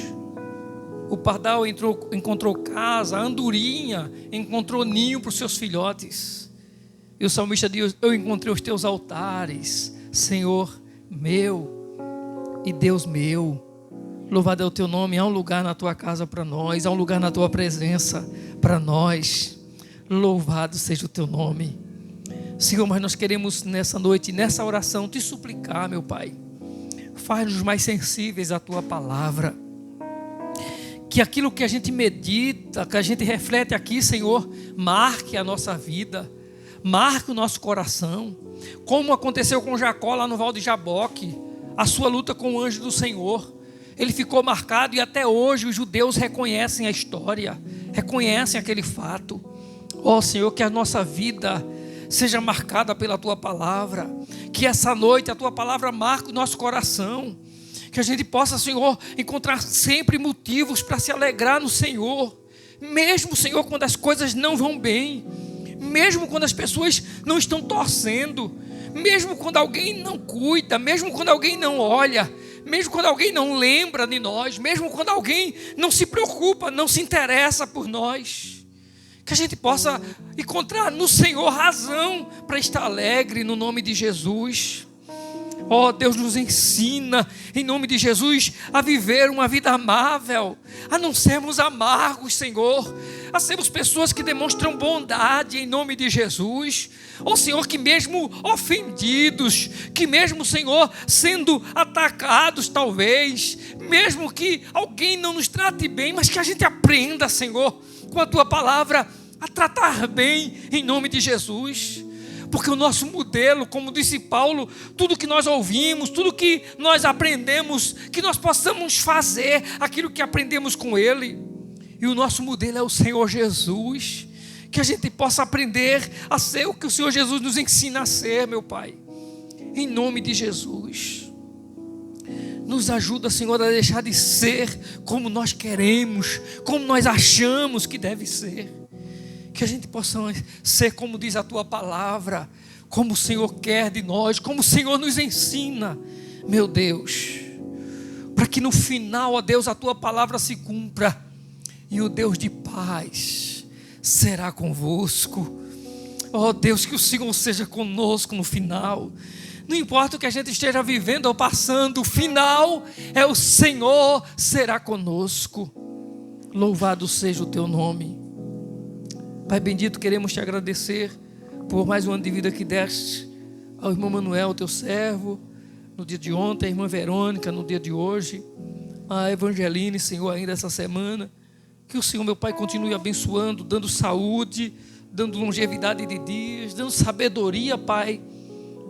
O pardal encontrou casa, a andorinha encontrou ninho para os seus filhotes. E o salmista diz, eu encontrei os teus altares, Senhor meu e Deus meu. Louvado é o teu nome, há um lugar na tua casa para nós, há um lugar na tua presença para nós. Louvado seja o teu nome. Senhor, mas nós queremos nessa noite, nessa oração, te suplicar, meu Pai. Faz-nos mais sensíveis à tua palavra. Que aquilo que a gente medita, que a gente reflete aqui, Senhor, marque a nossa vida, marque o nosso coração. Como aconteceu com Jacó lá no Val de Jaboque, a sua luta com o anjo do Senhor. Ele ficou marcado e até hoje os judeus reconhecem a história, reconhecem aquele fato. Ó Senhor, que a nossa vida seja marcada pela tua palavra, que essa noite a tua palavra marque o nosso coração, que Que a gente possa, Senhor, encontrar sempre motivos para se alegrar no Senhor. Mesmo, Senhor, quando as coisas não vão bem. Mesmo quando as pessoas não estão torcendo. Mesmo quando alguém não cuida. Mesmo quando alguém não olha. Mesmo quando alguém não lembra de nós. Mesmo quando alguém não se preocupa, não se interessa por nós. Que a gente possa encontrar no Senhor razão para estar alegre no nome de Jesus. Ó, Deus nos ensina, em nome de Jesus, a viver uma vida amável, a não sermos amargos, Senhor, a sermos pessoas que demonstram bondade, em nome de Jesus. Ó, Senhor, que mesmo ofendidos, que mesmo, Senhor, sendo atacados, talvez, mesmo que alguém não nos trate bem, mas que a gente aprenda, Senhor, com a Tua palavra, a tratar bem, em nome de Jesus. Porque o nosso modelo, como disse Paulo, tudo que nós ouvimos, tudo que nós aprendemos, que nós possamos fazer aquilo que aprendemos com Ele. E o nosso modelo é o Senhor Jesus. Que a gente possa aprender a ser o que o Senhor Jesus nos ensina a ser, meu Pai. Em nome de Jesus. Nos ajuda, Senhor, a deixar de ser como nós queremos, como nós achamos que deve ser. Que a gente possa ser como diz a Tua palavra, como o Senhor quer de nós, como o Senhor nos ensina, meu Deus, para que no final, ó Deus, a Tua palavra se cumpra, e o Deus de paz será convosco. Ó Deus, que o Senhor seja conosco no final. Não importa o que a gente esteja vivendo ou passando, o final é o Senhor será conosco. Louvado seja o Teu nome. Pai bendito, queremos Te agradecer por mais um ano de vida que deste ao irmão Manuel, Teu servo, no dia de ontem, a irmã Verônica, no dia de hoje, a Evangeline, Senhor, ainda essa semana. Que o Senhor, meu Pai, continue abençoando, dando saúde, dando longevidade de dias, dando sabedoria, Pai,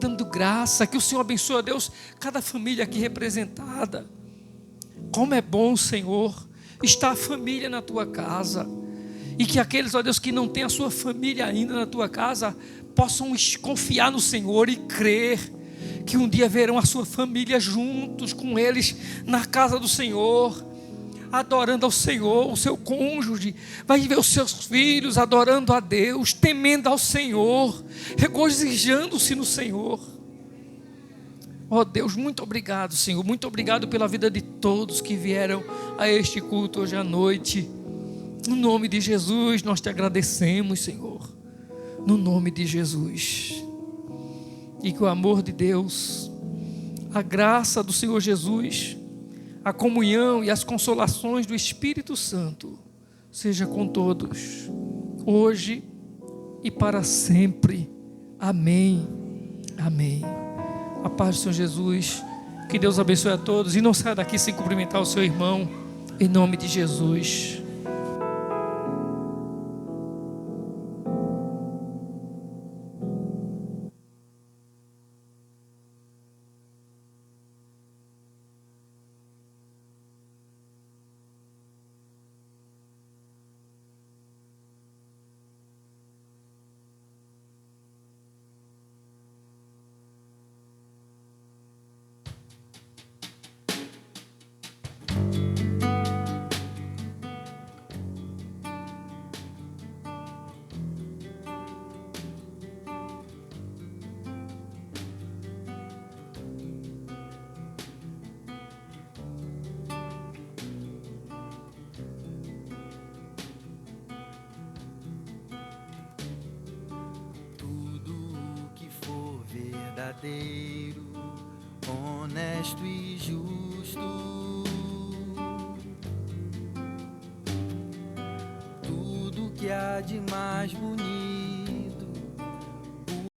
dando graça. Que o Senhor abençoe, ó Deus, cada família aqui representada. Como é bom, Senhor, estar a família na Tua casa. E que aqueles, ó Deus, que não têm a sua família ainda na Tua casa, possam confiar no Senhor e crer que um dia verão a sua família juntos com eles na casa do Senhor, adorando ao Senhor. O seu cônjuge vai ver os seus filhos adorando a Deus, temendo ao Senhor, regozijando-se no Senhor. Ó Deus, muito obrigado, Senhor, muito obrigado pela vida de todos que vieram a este culto hoje à noite. No nome de Jesus, nós Te agradecemos, Senhor. No nome de Jesus. E que o amor de Deus, a graça do Senhor Jesus, a comunhão e as consolações do Espírito Santo seja com todos, hoje e para sempre. Amém. Amém. A paz do Senhor Jesus. Que Deus abençoe a todos. E não saia daqui sem cumprimentar o seu irmão, em nome de Jesus. verdadeiro, honesto e justo. Tudo que há de mais bonito